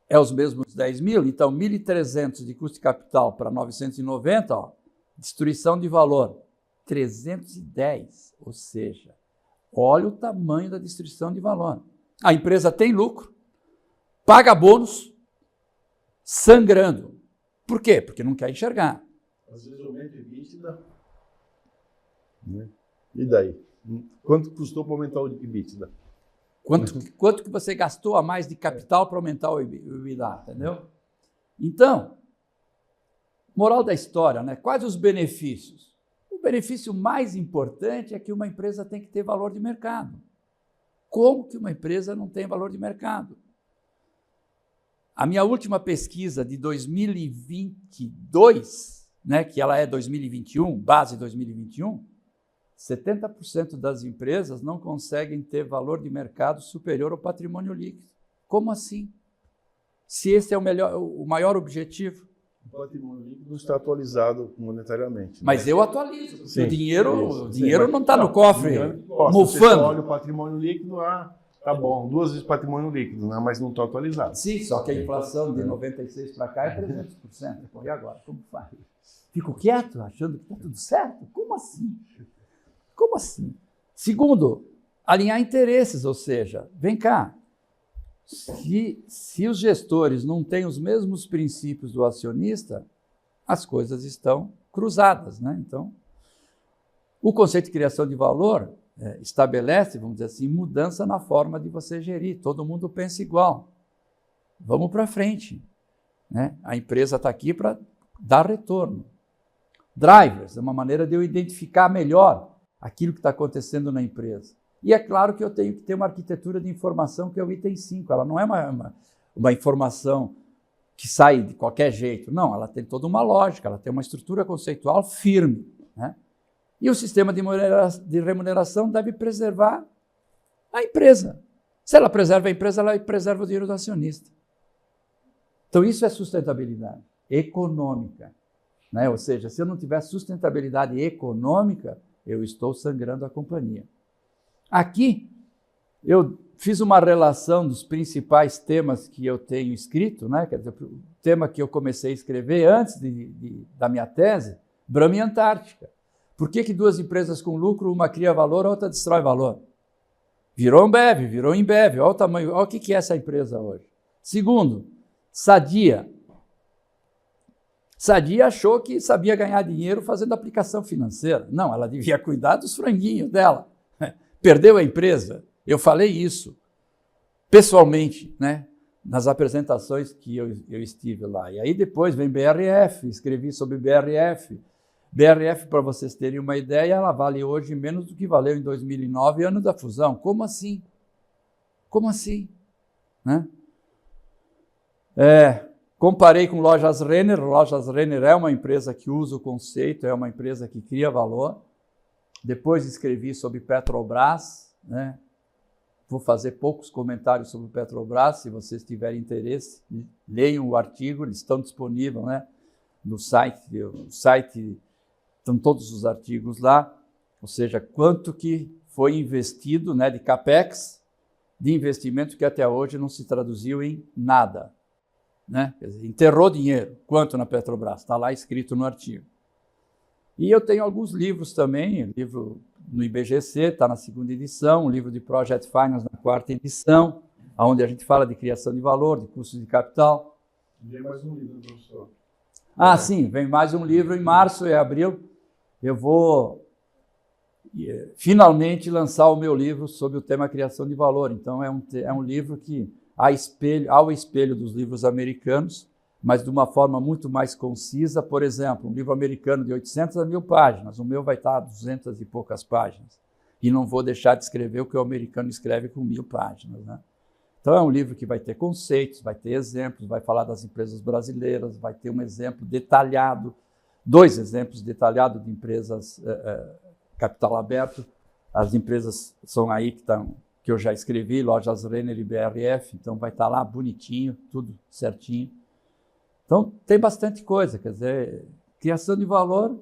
é os mesmos 10.000, então 1.300 de custo de capital para 990, destruição de valor, 310, ou seja, olha o tamanho da destruição de valor. A empresa tem lucro, paga bônus sangrando. Por quê? Porque não quer enxergar. Às vezes aumenta o EBITDA. Né? E daí? Quanto custou para aumentar o EBITDA? Quanto que você gastou a mais de capital para aumentar o EBITDA, entendeu? Então, moral da história, né? Quais os benefícios? O benefício mais importante é que uma empresa tem que ter valor de mercado. Como que uma empresa não tem valor de mercado? A minha última pesquisa de 2022, né, que ela é 2021, base 2021, 70% das empresas não conseguem ter valor de mercado superior ao patrimônio líquido. Como assim? Se esse é o maior objetivo. O patrimônio líquido não está atualizado monetariamente. Mas eu atualizo, porque sim, o dinheiro sim, não está no cofre mofando. Você olha o patrimônio líquido, tá bom, 2 vezes patrimônio líquido, né, mas não está atualizado. Sim, só que a inflação de 96 para cá é 300%. E agora, como faz? Fico quieto, achando que está tudo certo? Como assim? Como assim? Segundo, alinhar interesses, ou seja, vem cá, se os gestores não têm os mesmos princípios do acionista, as coisas estão cruzadas, né? Então, o conceito de criação de valor estabelece, vamos dizer assim, mudança na forma de você gerir. Todo mundo pensa igual. Vamos para frente, né? A empresa está aqui para dar retorno. Drivers é uma maneira de eu identificar melhor aquilo que está acontecendo na empresa. E é claro que eu tenho que ter uma arquitetura de informação que é o item 5. Ela não é uma informação que sai de qualquer jeito. Não, ela tem toda uma lógica, ela tem uma estrutura conceitual firme, né? E o sistema de remuneração deve preservar a empresa. Se ela preserva a empresa, ela preserva o dinheiro do acionista. Então isso é sustentabilidade econômica, né? Ou seja, se eu não tiver sustentabilidade econômica, eu estou sangrando a companhia. Aqui, eu fiz uma relação dos principais temas que eu tenho escrito, né? Quer dizer, o tema que eu comecei a escrever antes da minha tese, Brahma e Antártica. Por que 2 empresas com lucro, uma cria valor, a outra destrói valor? Virou Ambev, virou Embev, olha o tamanho, olha o que é essa empresa hoje. Segundo, Sadia. Sadia achou que sabia ganhar dinheiro fazendo aplicação financeira. Não, ela devia cuidar dos franguinhos dela. Perdeu a empresa. Eu falei isso pessoalmente, né, nas apresentações que eu estive lá. E aí depois vem BRF, escrevi sobre BRF. BRF, para vocês terem uma ideia, ela vale hoje menos do que valeu em 2009, ano da fusão. Como assim? Como assim? Né? Comparei com Lojas Renner. Lojas Renner é uma empresa que usa o conceito, é uma empresa que cria valor. Depois escrevi sobre Petrobras, né? Vou fazer poucos comentários sobre Petrobras, se vocês tiverem interesse, leiam o artigo, eles estão disponíveis, né, no site. Estão todos os artigos lá, ou seja, quanto que foi investido, né, de capex, de investimento que até hoje não se traduziu em nada, né? Quer dizer, enterrou dinheiro, quanto na Petrobras, está lá escrito no artigo. E eu tenho alguns livros também, livro no IBGC, está na 2ª edição, um livro de Project Finance na 4ª edição, onde a gente fala de criação de valor, de custos de capital. Vem mais um livro, professor. Sim, vem mais um livro em março e abril. Eu vou finalmente lançar o meu livro sobre o tema criação de valor. Então é um livro que, ao espelho dos livros americanos, mas de uma forma muito mais concisa. Por exemplo, um livro americano de 800 a 1000 páginas, o meu vai estar a 200 e poucas páginas. E não vou deixar de escrever o que o americano escreve com 1000 páginas, né? Então é um livro que vai ter conceitos, vai ter exemplos, vai falar das empresas brasileiras, vai ter um exemplo detalhado, 2 exemplos detalhados de empresas capital aberto. As empresas são aí que eu já escrevi, Lojas Renner e BRF, então vai estar lá bonitinho, tudo certinho. Então, tem bastante coisa, quer dizer, criação de valor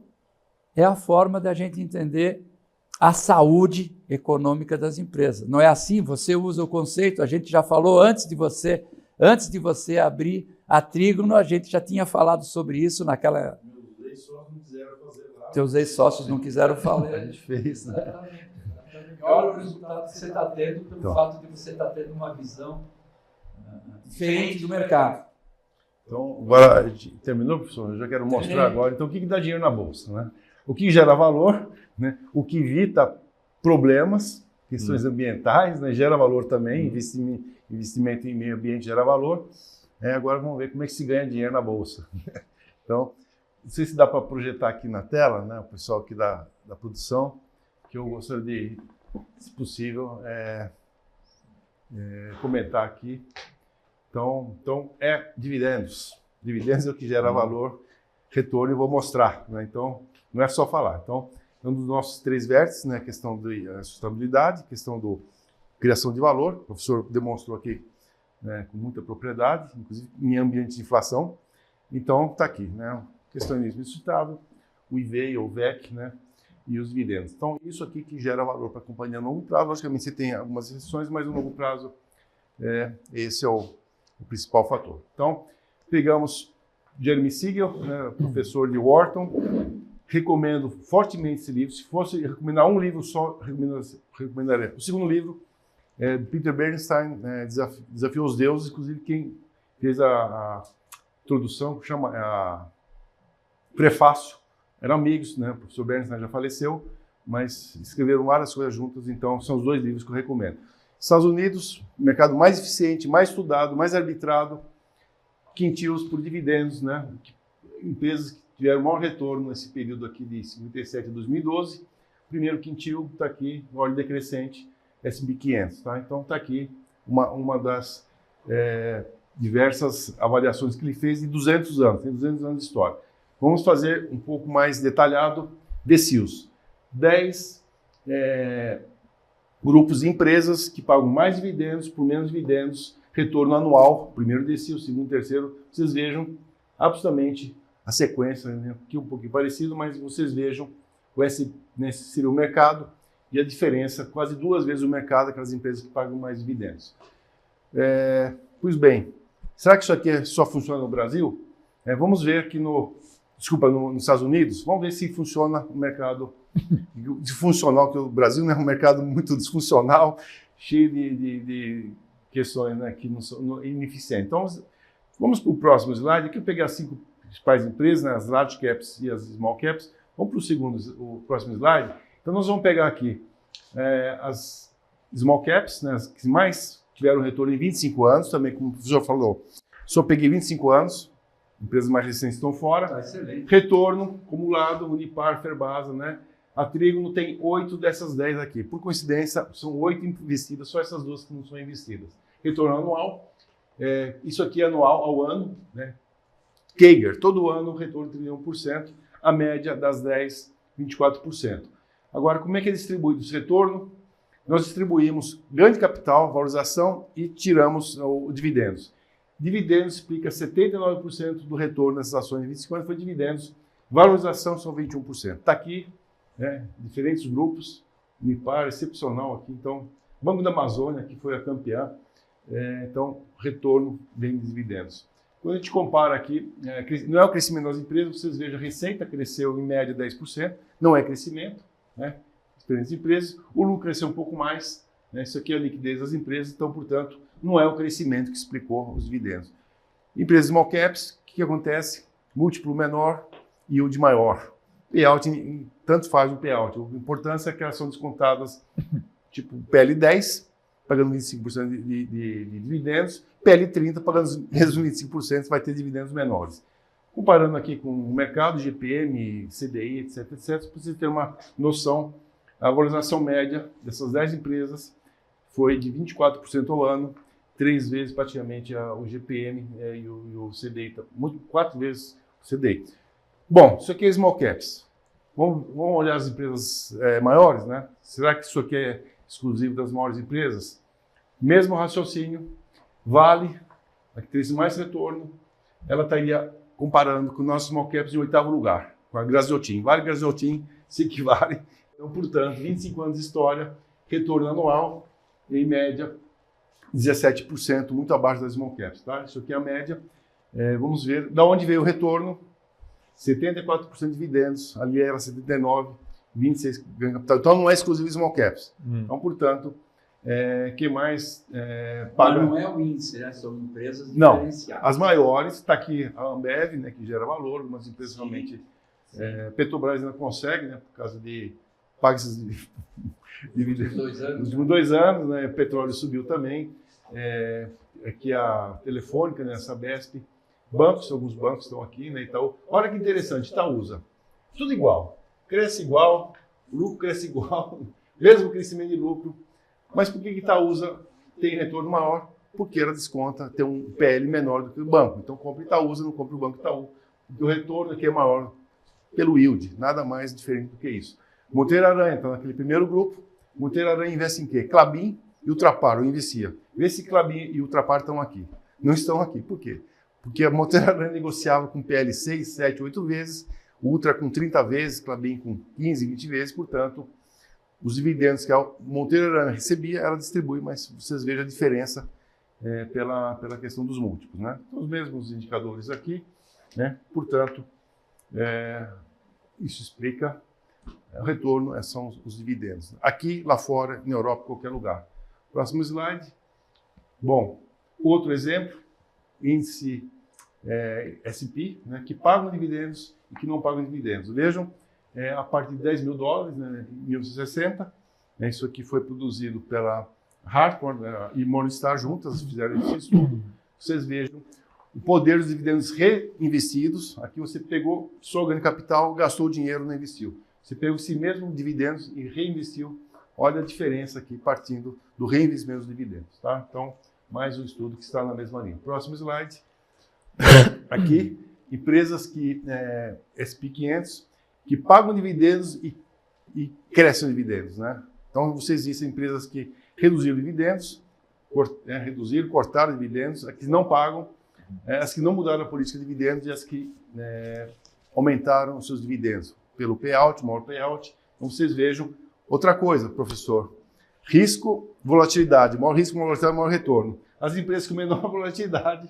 é a forma da gente entender a saúde econômica das empresas. Não é assim? Você usa o conceito, a gente já falou antes de você abrir a Trígono, a gente já tinha falado sobre isso naquela... Meus ex-sócios não quiseram fazer lá. Teus ex-sócios não quiseram falar. A gente fez, né? Olha o resultado que você está tendo pelo fato de você estar tendo uma visão diferente do mercado. Então, agora, terminou, professor? Eu já quero mostrar agora. Então, o que dá dinheiro na Bolsa? Né? O que gera valor, né? O que evita problemas, questões ambientais, né? Gera valor também, investimento em meio ambiente gera valor. Agora vamos ver como é que se ganha dinheiro na Bolsa. Então, não sei se dá para projetar aqui na tela, né? O pessoal aqui da produção, que eu gostaria de, se possível, comentar aqui. Então, dividendos. Dividendos é o que gera valor, retorno, e vou mostrar. Né? Então, não é só falar. Então, um dos nossos 3 vértices, né? A questão da sustentabilidade, questão da criação de valor. O professor demonstrou aqui, né, com muita propriedade, inclusive em ambiente de inflação. Então, está aqui, né? Questão de investimento sustentável, o IVA ou VEC, né? E os dividendos. Então, isso aqui que gera valor para a companhia a longo prazo. Logicamente, você tem algumas exceções, mas no longo prazo, esse é o principal fator. Então, pegamos Jeremy Siegel, né, professor de Wharton. Recomendo fortemente esse livro. Se fosse recomendar um livro só, recomendaria. O segundo livro é Peter Bernstein, Desafio aos Deuses. Inclusive, quem fez a introdução, chama prefácio, eram amigos, né? O professor Bernstein já faleceu, mas escreveram várias coisas juntas, então são os 2 livros que eu recomendo. Estados Unidos, mercado mais eficiente, mais estudado, mais arbitrado, quintilos por dividendos, né? Empresas que tiveram maior retorno nesse período aqui de 57 a 2012. Primeiro quintil está aqui, ordem decrescente, S&P 500. Tá? Então está aqui uma das diversas avaliações que ele fez de 200 anos, tem 200 anos de história. Vamos fazer um pouco mais detalhado DCIOs. 10 grupos de empresas que pagam mais dividendos por menos dividendos, retorno anual, primeiro DCIO, segundo, terceiro. Vocês vejam absolutamente a sequência, né? Aqui um pouquinho parecido, mas vocês vejam esse seria o mercado e a diferença, quase 2 vezes o mercado, aquelas empresas que pagam mais dividendos. Pois bem, será que isso aqui só funciona no Brasil? Vamos ver aqui nos Estados Unidos, vamos ver se funciona o mercado disfuncional, que o Brasil, né, é um mercado muito disfuncional, cheio de questões, né, que não são ineficientes. Então, vamos para o próximo slide. Aqui eu peguei as 5 principais empresas, né, as large caps e as small caps. Vamos para o próximo slide. Então, nós vamos pegar aqui as small caps, né, as que mais tiveram retorno em 25 anos, também, como o professor falou. Só peguei 25 anos, empresas mais recentes estão fora. Tá excelente. Retorno acumulado, Unipar, Ferbasa, né? A Trígono tem 8 dessas 10 aqui. Por coincidência, são 8 investidas, só essas 2 que não são investidas. Retorno anual, isso aqui é anual ao ano, né? CAGR, todo ano, retorno de 31%, a média das 10, 24%. Agora, como é que é distribuído esse retorno? Nós distribuímos ganho de capital, valorização e tiramos o dividendos. Dividendos explica 79% do retorno nessas ações de 25 anos foi dividendos. Valorização são 21%. Está aqui, né, diferentes grupos, Unipar, excepcional aqui. Então, Banco da Amazônia, que foi a campeã. Então, retorno vem de dividendos. Quando a gente compara aqui, não é o crescimento das empresas, vocês vejam, a receita cresceu em média 10%, não é crescimento, né? Diferentes empresas. O lucro cresceu um pouco mais, né? Isso aqui é a liquidez das empresas, então, portanto, não é o crescimento que explicou os dividendos. Empresas small caps, o que acontece? Múltiplo menor, yield maior. Payout, tanto faz o payout. A importância é que elas são descontadas, tipo PL10, pagando 25% de dividendos, PL30, pagando menos 25%, vai ter dividendos menores. Comparando aqui com o mercado, GPM, CDI, etc., para você ter uma noção, a valorização média dessas 10 empresas foi de 24% ao ano, 3 vezes praticamente o GPM e o CDI, 4 vezes o CDI. Bom, isso aqui é small caps. Vamos olhar as empresas maiores, né? Será que isso aqui é exclusivo das maiores empresas? Mesmo raciocínio, Vale, a que teve mais retorno, ela estaria comparando com nossos small caps em 8º lugar, com a Graziotin. Vale e Graziotin se equivalem. Então, portanto, 25 anos de história, retorno anual, em média, 17%, muito abaixo das small caps. Tá? Isso aqui é a média. Vamos ver de onde veio o retorno. 74% de dividendos, ali era 79%, 26% ganho de capital. Então, não é exclusivo small caps. Então, portanto, Que mais Mas paga? não é o índice, né? São empresas Não, diferenciadas. as maiores, está aqui a Ambev, né, que gera valor, algumas empresas realmente. Petrobras ainda consegue, né, por causa de paga esses dividendos. Nos últimos 2 anos, né, o petróleo subiu também. Aqui a Telefônica, né, a Sabesp, bancos, alguns bancos estão aqui, né, Itaú. Olha que interessante, Itaúsa, tudo igual, cresce igual, lucro cresce igual, mesmo crescimento de lucro. Mas por que Itaúsa tem retorno maior? Porque ela desconta, tem um PL menor do que o banco. Então compra Itaúsa, não compra o Banco Itaú. Porque o retorno aqui é maior pelo yield, nada mais diferente do que isso. Monteiro Aranha está naquele primeiro grupo. Monteiro Aranha investe em quê? Klabin e Ultrapar, eu investia. Vê se Klabin e Ultrapar estão aqui. Não estão aqui. Por quê? Porque a Monteiro Aranha negociava com PL 6, 7, 8 vezes, Ultra com 30 vezes, Klabin com 15, 20 vezes, portanto, os dividendos que a Monteiro Aranha recebia, ela distribui, mas vocês vejam a diferença pela questão dos múltiplos, né? Então, os mesmos indicadores aqui, né? Portanto, isso explica o retorno, são os dividendos. Aqui, lá fora, na Europa, em qualquer lugar. Próximo slide. Bom, outro exemplo, índice S&P, né, que pagam dividendos e que não pagam dividendos. Vejam, a partir de $10 mil, né, em 1960, isso aqui foi produzido pela Hartford, né, e Morningstar juntas, fizeram esse estudo. Vocês vejam o poder dos dividendos reinvestidos. Aqui você pegou só ganho de capital, gastou o dinheiro, não investiu. Você pegou esse mesmo dividendos e reinvestiu. Olha a diferença aqui, partindo do reinvestimento dos dividendos. Tá? Então, mais um estudo que está na mesma linha. Próximo slide. Aqui, empresas que, S&P 500, que pagam dividendos e crescem dividendos. Né? Então, existem empresas que reduziram dividendos, cortaram dividendos, as que não pagam, as que não mudaram a política de dividendos e as que aumentaram os seus dividendos pelo payout, maior payout. Então, vocês vejam. Outra coisa, professor, risco, volatilidade, maior risco, maior volatilidade, maior retorno. As empresas com menor volatilidade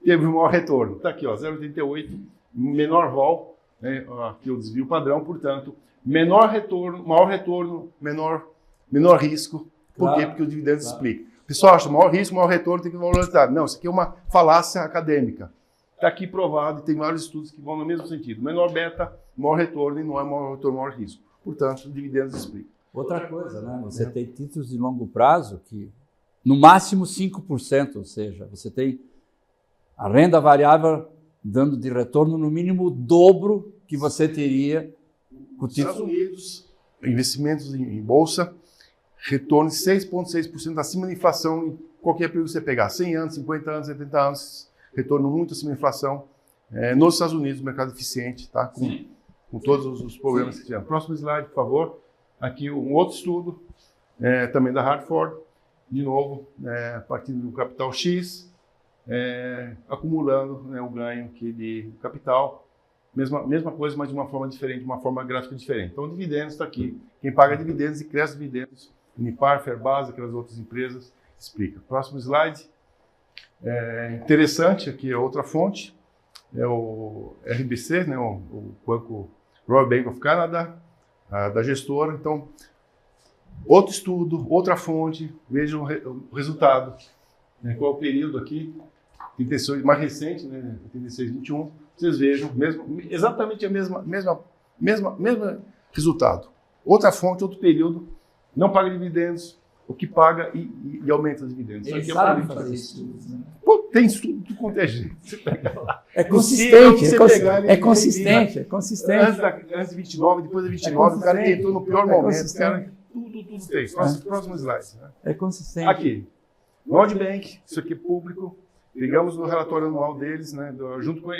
teve o maior retorno. Está aqui, 0,88, menor vol, né, aqui o desvio padrão, portanto, menor retorno, maior retorno, menor risco. Por quê? Porque o dividendo explica. O pessoal acha maior risco, maior retorno, tem que volatilidade. Não, isso aqui é uma falácia acadêmica. Está aqui provado e tem vários estudos que vão no mesmo sentido. Menor beta, maior retorno e não é maior retorno, maior risco. Portanto, dividendos explicam. Outra coisa, né? Você tem títulos de longo prazo que, no máximo, 5%, ou seja, você tem a renda variável dando de retorno no mínimo o dobro que você teria com o título. Estados Unidos, investimentos em bolsa, retorno de 6,6% acima da inflação em qualquer período que você pegar. 100 anos, 50 anos, 70 anos, retorno muito acima da inflação. Nos Estados Unidos, mercado eficiente, tá? Com todos os problemas que tivemos. Próximo slide, por favor. Aqui um outro estudo, também da Hartford, de novo, partindo do capital X, acumulando, né, o ganho aqui de capital. Mesma coisa, mas de uma forma diferente, de uma forma gráfica diferente. Então, dividendos está aqui. Quem paga dividendos e cresce dividendos, Unipar, Ferbasa, aquelas outras empresas, explica. Próximo slide. Interessante, aqui é outra fonte, é o RBC, né, o Banco Royal Bank of Canada, da gestora. Então, outro estudo, outra fonte, vejam o resultado. Qual é o período aqui? 36, mais recente, né, 36, 21. Vocês vejam exatamente a mesma resultado. Outra fonte, outro período, não paga dividendos, o que paga e aumenta os dividendos. Eles sabem fazer estudos, né? Pô, tem estudo de quanto é jeito. Você pega lá. É consistente, É consistente. Antes de 29, depois de 29, o cara que entrou no pior momento. Cara, tudo tem. Próximo slide. Né? É consistente. Aqui, Nordbank, isso aqui é público. Pegamos no relatório anual deles, né, junto com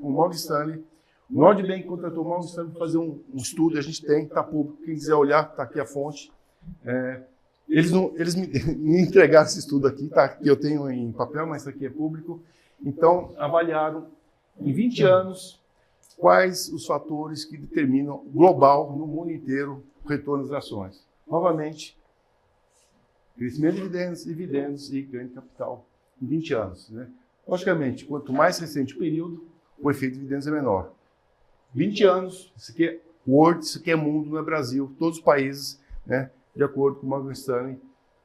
o Morgan Stanley. O Nordbank contratou o Morgan Stanley para fazer um estudo, a gente tem, está público. Quem quiser olhar, está aqui a fonte. Eles me entregaram esse estudo aqui, tá? Que eu tenho em papel, mas isso aqui é público. Então, avaliaram em 20 anos quais os fatores que determinam global, no mundo inteiro, o retorno das ações. Novamente, crescimento de dividendos e ganho de capital em 20 anos. Né? Logicamente, quanto mais recente o período, o efeito de dividendos é menor. 20 anos, isso aqui é world, isso aqui é mundo, não é Brasil, todos os países, né, de acordo com o Morgan Stanley,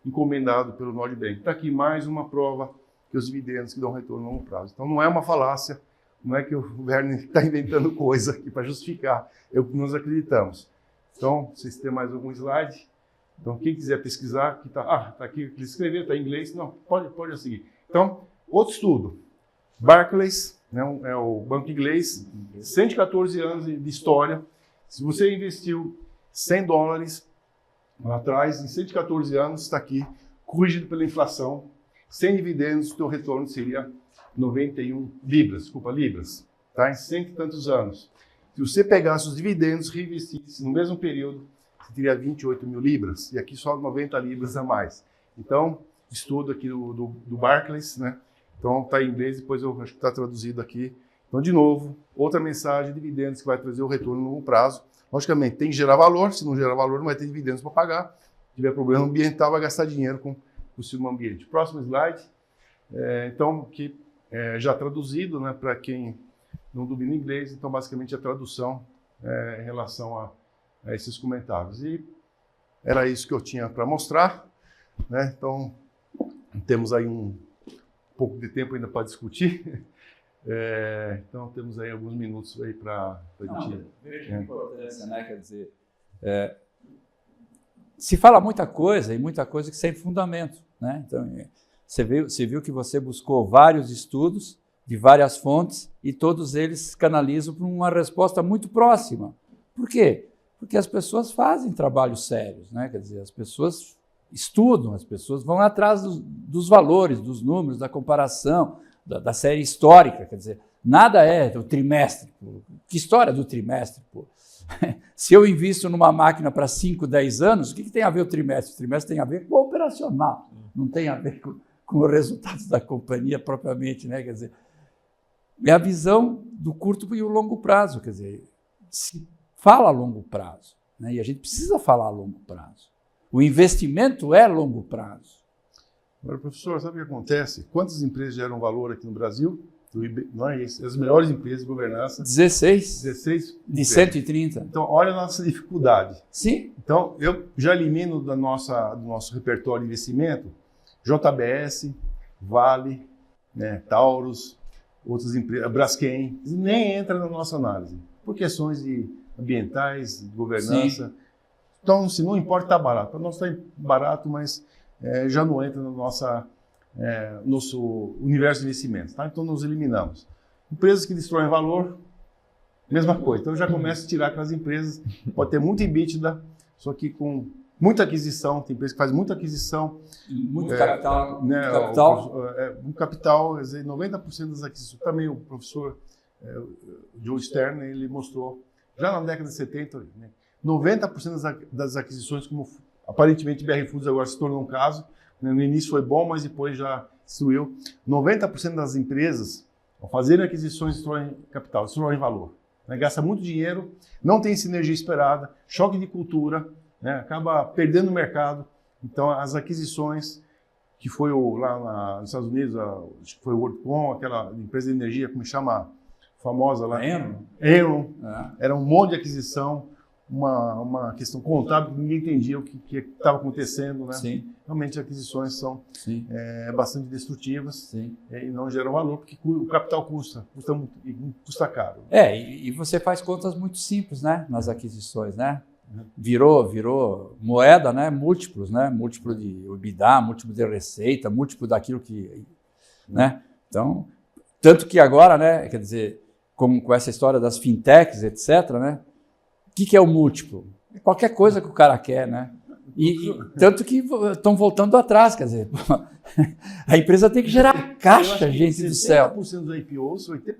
encomendado pelo Nordbank. Está aqui mais uma prova que os dividendos que dão retorno a longo prazo. Então não é uma falácia, não é que o Werner está inventando coisa aqui para justificar, é o que nós acreditamos. Então, vocês têm mais algum slide? Então, quem quiser pesquisar, aqui está aqui, ele escreveu, está em inglês, não, pode seguir. Então, outro estudo, Barclays, né, é o banco inglês, 114 anos de história. Se você investiu $100 lá atrás, em 114 anos, está aqui, corrigido pela inflação, sem dividendos, o teu retorno seria 91 libras, tá? Em 100 e tantos anos. Se você pegasse os dividendos e reinvestisse no mesmo período, você teria 28 mil libras, e aqui só 90 libras a mais. Então, estudo aqui do Barclays, né? Então, está em inglês, depois eu acho que está traduzido aqui. Então, de novo, outra mensagem, dividendos que vai trazer o retorno no longo prazo. Logicamente, tem que gerar valor, se não gerar valor, não vai ter dividendos para pagar. Se tiver problema ambiental, vai gastar dinheiro com o seu ambiente. Próximo slide. Então, aqui já traduzido, né, para quem não domina inglês, então basicamente a tradução em relação a esses comentários. E era isso que eu tinha para mostrar, né? Então, temos aí um pouco de tempo ainda para discutir. Então, temos aí alguns minutos aí para discutir. Veja a importância, né? Quer dizer, se fala muita coisa e muita coisa que sem fundamento, né? Então, você viu que você buscou vários estudos de várias fontes e todos eles canalizam para uma resposta muito próxima. Por quê? Porque as pessoas fazem trabalhos sérios, né? Quer dizer, as pessoas estudam, as pessoas vão atrás dos valores, dos números, da comparação, da série histórica. Quer dizer, nada é do trimestre. Pô. Que história do trimestre? Pô? Se eu invisto numa máquina para 5, 10 anos, o que tem a ver o trimestre? O trimestre tem a ver com o operacional, não tem a ver com os resultados da companhia propriamente, né? Quer dizer, é a visão do curto e o longo prazo. Quer dizer, se fala a longo prazo, né? E a gente precisa falar a longo prazo. O investimento é longo prazo. Agora, professor, sabe o que acontece? Quantas empresas geram valor aqui no Brasil? Não é isso. As melhores empresas de governança. 16 de 130. Então, olha a nossa dificuldade. Sim. Então, eu já elimino do nosso repertório de investimento JBS, Vale, né, Taurus, outras empresas, Braskem, nem entra na nossa análise, por questões ambientais, de governança. Sim. Então, se não importa, está barato. Para nós está barato, mas já não entra no nosso universo de investimentos. Tá? Então, nós eliminamos. Empresas que destroem valor, mesma coisa. Então, eu já começo a tirar aquelas empresas, pode ter muita EBITDA, só que com muita aquisição, tem empresa que faz muita aquisição. Muito capital. Né, um capital, quer dizer, 90% das aquisições. Também o professor Joe Stern, ele mostrou, já na década de 70, né, 90% das aquisições, como aparentemente BR Foods agora se tornou um caso, né, no início foi bom, mas depois já destruiu. 90% das empresas, ao fazerem aquisições, destroem capital, destroem valor. Né, gasta muito dinheiro, não tem sinergia esperada, choque de cultura, né, acaba perdendo o mercado. Então, as aquisições, que foi lá nos Estados Unidos, acho que foi o WorldCom, aquela empresa de energia, como chama, famosa lá. Enron. Era um monte de aquisição, uma questão contábil que ninguém entendia o que estava acontecendo. Né? Sim. Realmente, aquisições são bastante destrutivas. Sim. E não geram valor, porque o capital custa caro. E você faz contas muito simples, né, nas aquisições, né? Virou moeda, né? Múltiplos, né? Múltiplo de EBITDA, múltiplo de receita, múltiplo daquilo que, né? Então, tanto que agora, né? Quer dizer, com essa história das fintechs, etc., né? O que é o múltiplo? É qualquer coisa que o cara quer, né? E tanto que estão voltando atrás, quer dizer, a empresa tem que gerar caixa, gente do céu. 60% dos IPOs, 80%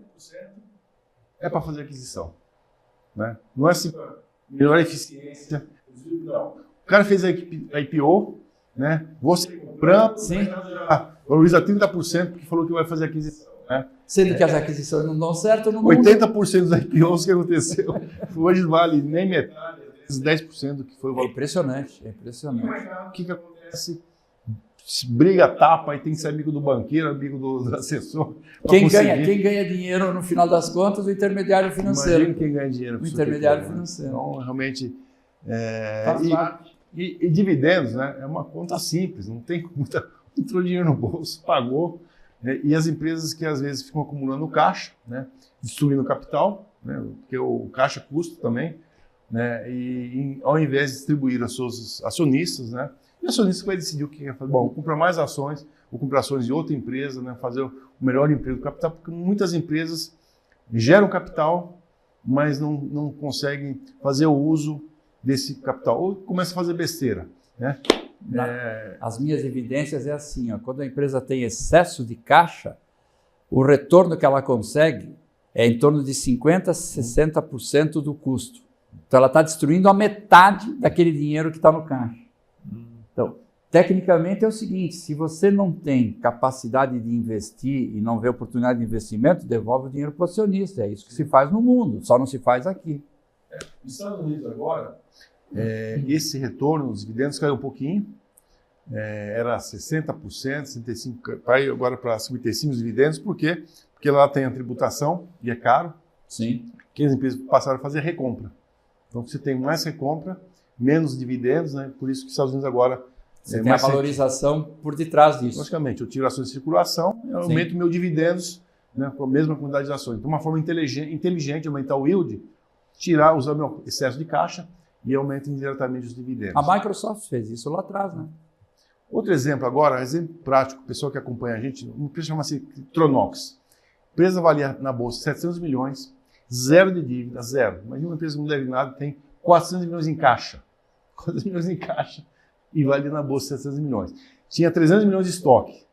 é para fazer aquisição, né? Não é assim. Melhor eficiência. Não. O cara fez a IPO, né? Você comprando, valoriza 30% porque falou que vai fazer aquisição. Né? Sendo que as aquisições não dão certo no mundo. 80% dos IPOs que aconteceu, hoje vale nem metade, às vezes 10% do que foi o valor. É impressionante, é impressionante. O que acontece? Briga, tapa, e tem que ser amigo do banqueiro, amigo do assessor. Quem ganha dinheiro no final das contas, o intermediário financeiro. Imagina quem ganha dinheiro. O intermediário financeiro. Então, realmente... E dividendos, né, é uma conta simples, não tem muita... Entrou dinheiro no bolso, pagou, né, e as empresas que às vezes ficam acumulando caixa, né, destruindo capital, né, porque o caixa custa também, né, e ao invés de distribuir aos seus acionistas, né, e o acionista vai decidir o que quer fazer. Bom, vou comprar mais ações, vou comprar ações de outra empresa, né, fazer o melhor emprego do capital, porque muitas empresas geram capital, mas não conseguem fazer o uso desse capital, ou começam a fazer besteira, né? As minhas evidências é assim, ó, quando a empresa tem excesso de caixa, o retorno que ela consegue é em torno de 50% a 60% do custo. Então ela está destruindo a metade daquele dinheiro que está no caixa. Então, tecnicamente é o seguinte, se você não tem capacidade de investir e não vê oportunidade de investimento, devolve o dinheiro para o acionista. É isso que se faz no mundo, só não se faz aqui. Nos Estados Unidos agora, esse retorno dos dividendos caiu um pouquinho, era 60%, 65%, vai agora para 55% os dividendos, por quê? Porque lá tem a tributação e é caro. Sim. Que as empresas passaram a fazer recompra. Então você tem mais recompra, menos dividendos, né? Por isso que os Estados Unidos agora... Você tem a valorização por detrás disso. Logicamente, eu tiro ações de circulação, eu aumento meus dividendos, né, com a mesma quantidade de ações. Então uma forma inteligente de aumentar o yield, usar meu excesso de caixa e aumenta indiretamente os dividendos. A Microsoft fez isso lá atrás, né? Outro exemplo agora, exemplo prático, pessoal que acompanha a gente, uma empresa chama-se Tronox. A empresa valia na bolsa 700 milhões, zero de dívida, zero. Imagina uma empresa que não deve nada, tem 400 milhões em caixa. 400 milhões em caixa e valia na bolsa 700 milhões. Tinha 300 milhões de estoque.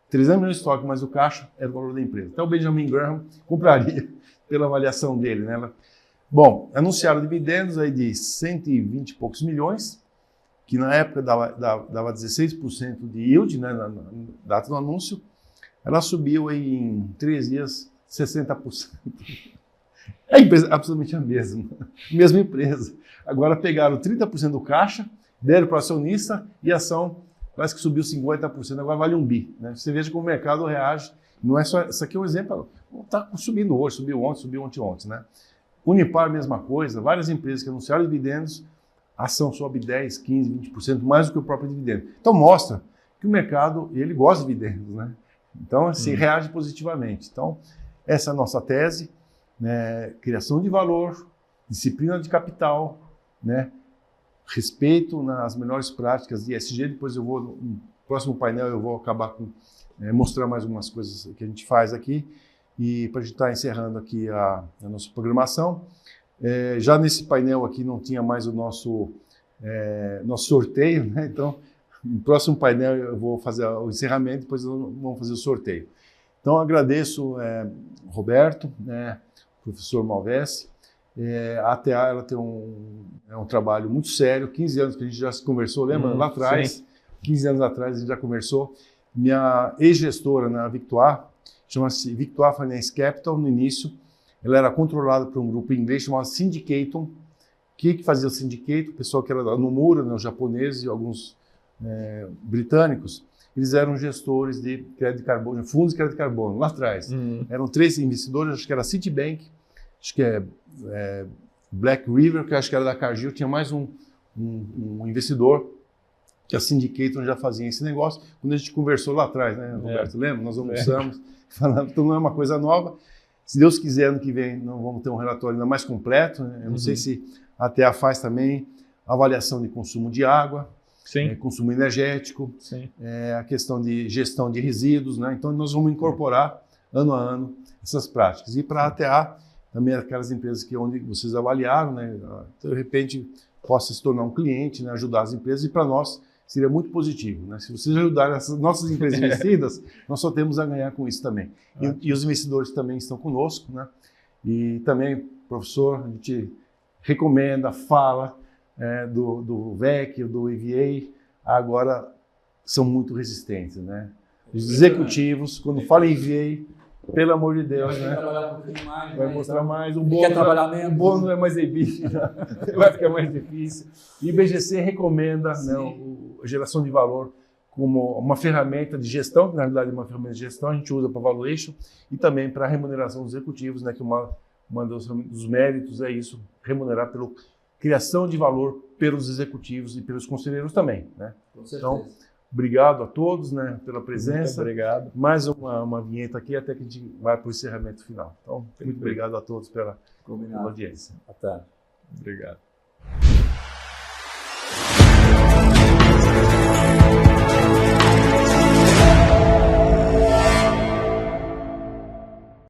300 milhões de estoque, mas o caixa era o valor da empresa. Então o Benjamin Graham compraria pela avaliação dele, né? Bom, anunciaram dividendos aí de 120 e poucos milhões, que na época dava 16% de yield, né, na data do anúncio. Ela subiu aí em 3 dias 60%. É a empresa absolutamente a mesma empresa. Agora pegaram 30% do caixa, deram para o acionista e a ação quase que subiu 50%, agora vale $1 bi. Né? Você veja como o mercado reage. Não é só, isso aqui é um exemplo, está subindo hoje, subiu ontem, subiu ontem. Né? Unipar, mesma coisa, várias empresas que anunciaram dividendos, a ação sobe 10, 15, 20% mais do que o próprio dividendo. Então mostra que o mercado, ele gosta de dividendos, né? Então, assim, reage positivamente. Então, essa é a nossa tese, né? Criação de valor, disciplina de capital, né? Respeito nas melhores práticas de ESG. Depois no próximo painel eu vou acabar com mostrar mais algumas coisas que a gente faz aqui. E para a gente estar encerrando aqui a nossa programação, já nesse painel aqui não tinha mais o nosso sorteio, né? Então, no próximo painel eu vou fazer o encerramento, depois vamos fazer o sorteio. Então, agradeço Roberto, professor Malvesi. A ATA ela tem um trabalho muito sério, 15 anos que a gente já se conversou, lembra? Lá atrás, sim. 15 anos atrás a gente já conversou. Minha ex-gestora na Victoire, chama-se Victoire Finance Capital, no início, ela era controlada por um grupo inglês chamado Syndicaton. O que fazia o Syndicaton? O pessoal que era da Nomura, né, os japoneses e alguns britânicos, eles eram gestores de crédito de carbono, fundos de crédito de carbono, lá atrás. Eram 3 investidores, acho que era Citibank, acho que Black River, que acho que era da Cargill, tinha mais um investidor, que a Syndicaton já fazia esse negócio. Quando a gente conversou lá atrás, né, Roberto, lembra? Nós almoçamos, falando, então não é uma coisa nova. Se Deus quiser, ano que vem, nós vamos ter um relatório ainda mais completo. Né? Eu não sei se a ATA faz também avaliação de consumo de água, consumo energético, a questão de gestão de resíduos. Né? Então, nós vamos incorporar, ano a ano, essas práticas. E para a ATA, também aquelas empresas onde vocês avaliaram, né? De repente, possa se tornar um cliente, né? Ajudar as empresas. E para nós, seria muito positivo. Né? Se vocês ajudarem essas nossas empresas investidas, nós só temos a ganhar com isso também. E os investidores também estão conosco. Né? E também, professor, a gente recomenda, fala do VEC, do EVA, agora são muito resistentes. Né? Os executivos, quando falam em EVA, pelo amor de Deus, né? Vai mostrar mais, o bônus não é mais difícil, vai ficar mais difícil. E o IBGC recomenda, né, a geração de valor como uma ferramenta de gestão, que na realidade é uma ferramenta de gestão, a gente usa para valuation e também para remuneração dos executivos, né, que um dos méritos é isso, remunerar criação de valor pelos executivos e pelos conselheiros também, né? Com certeza. Então, obrigado a todos, né, pela presença. Muito obrigado. Mais uma vinheta aqui até que a gente vai para o encerramento final. Então, muito obrigado a todos pela audiência. Até. Obrigado.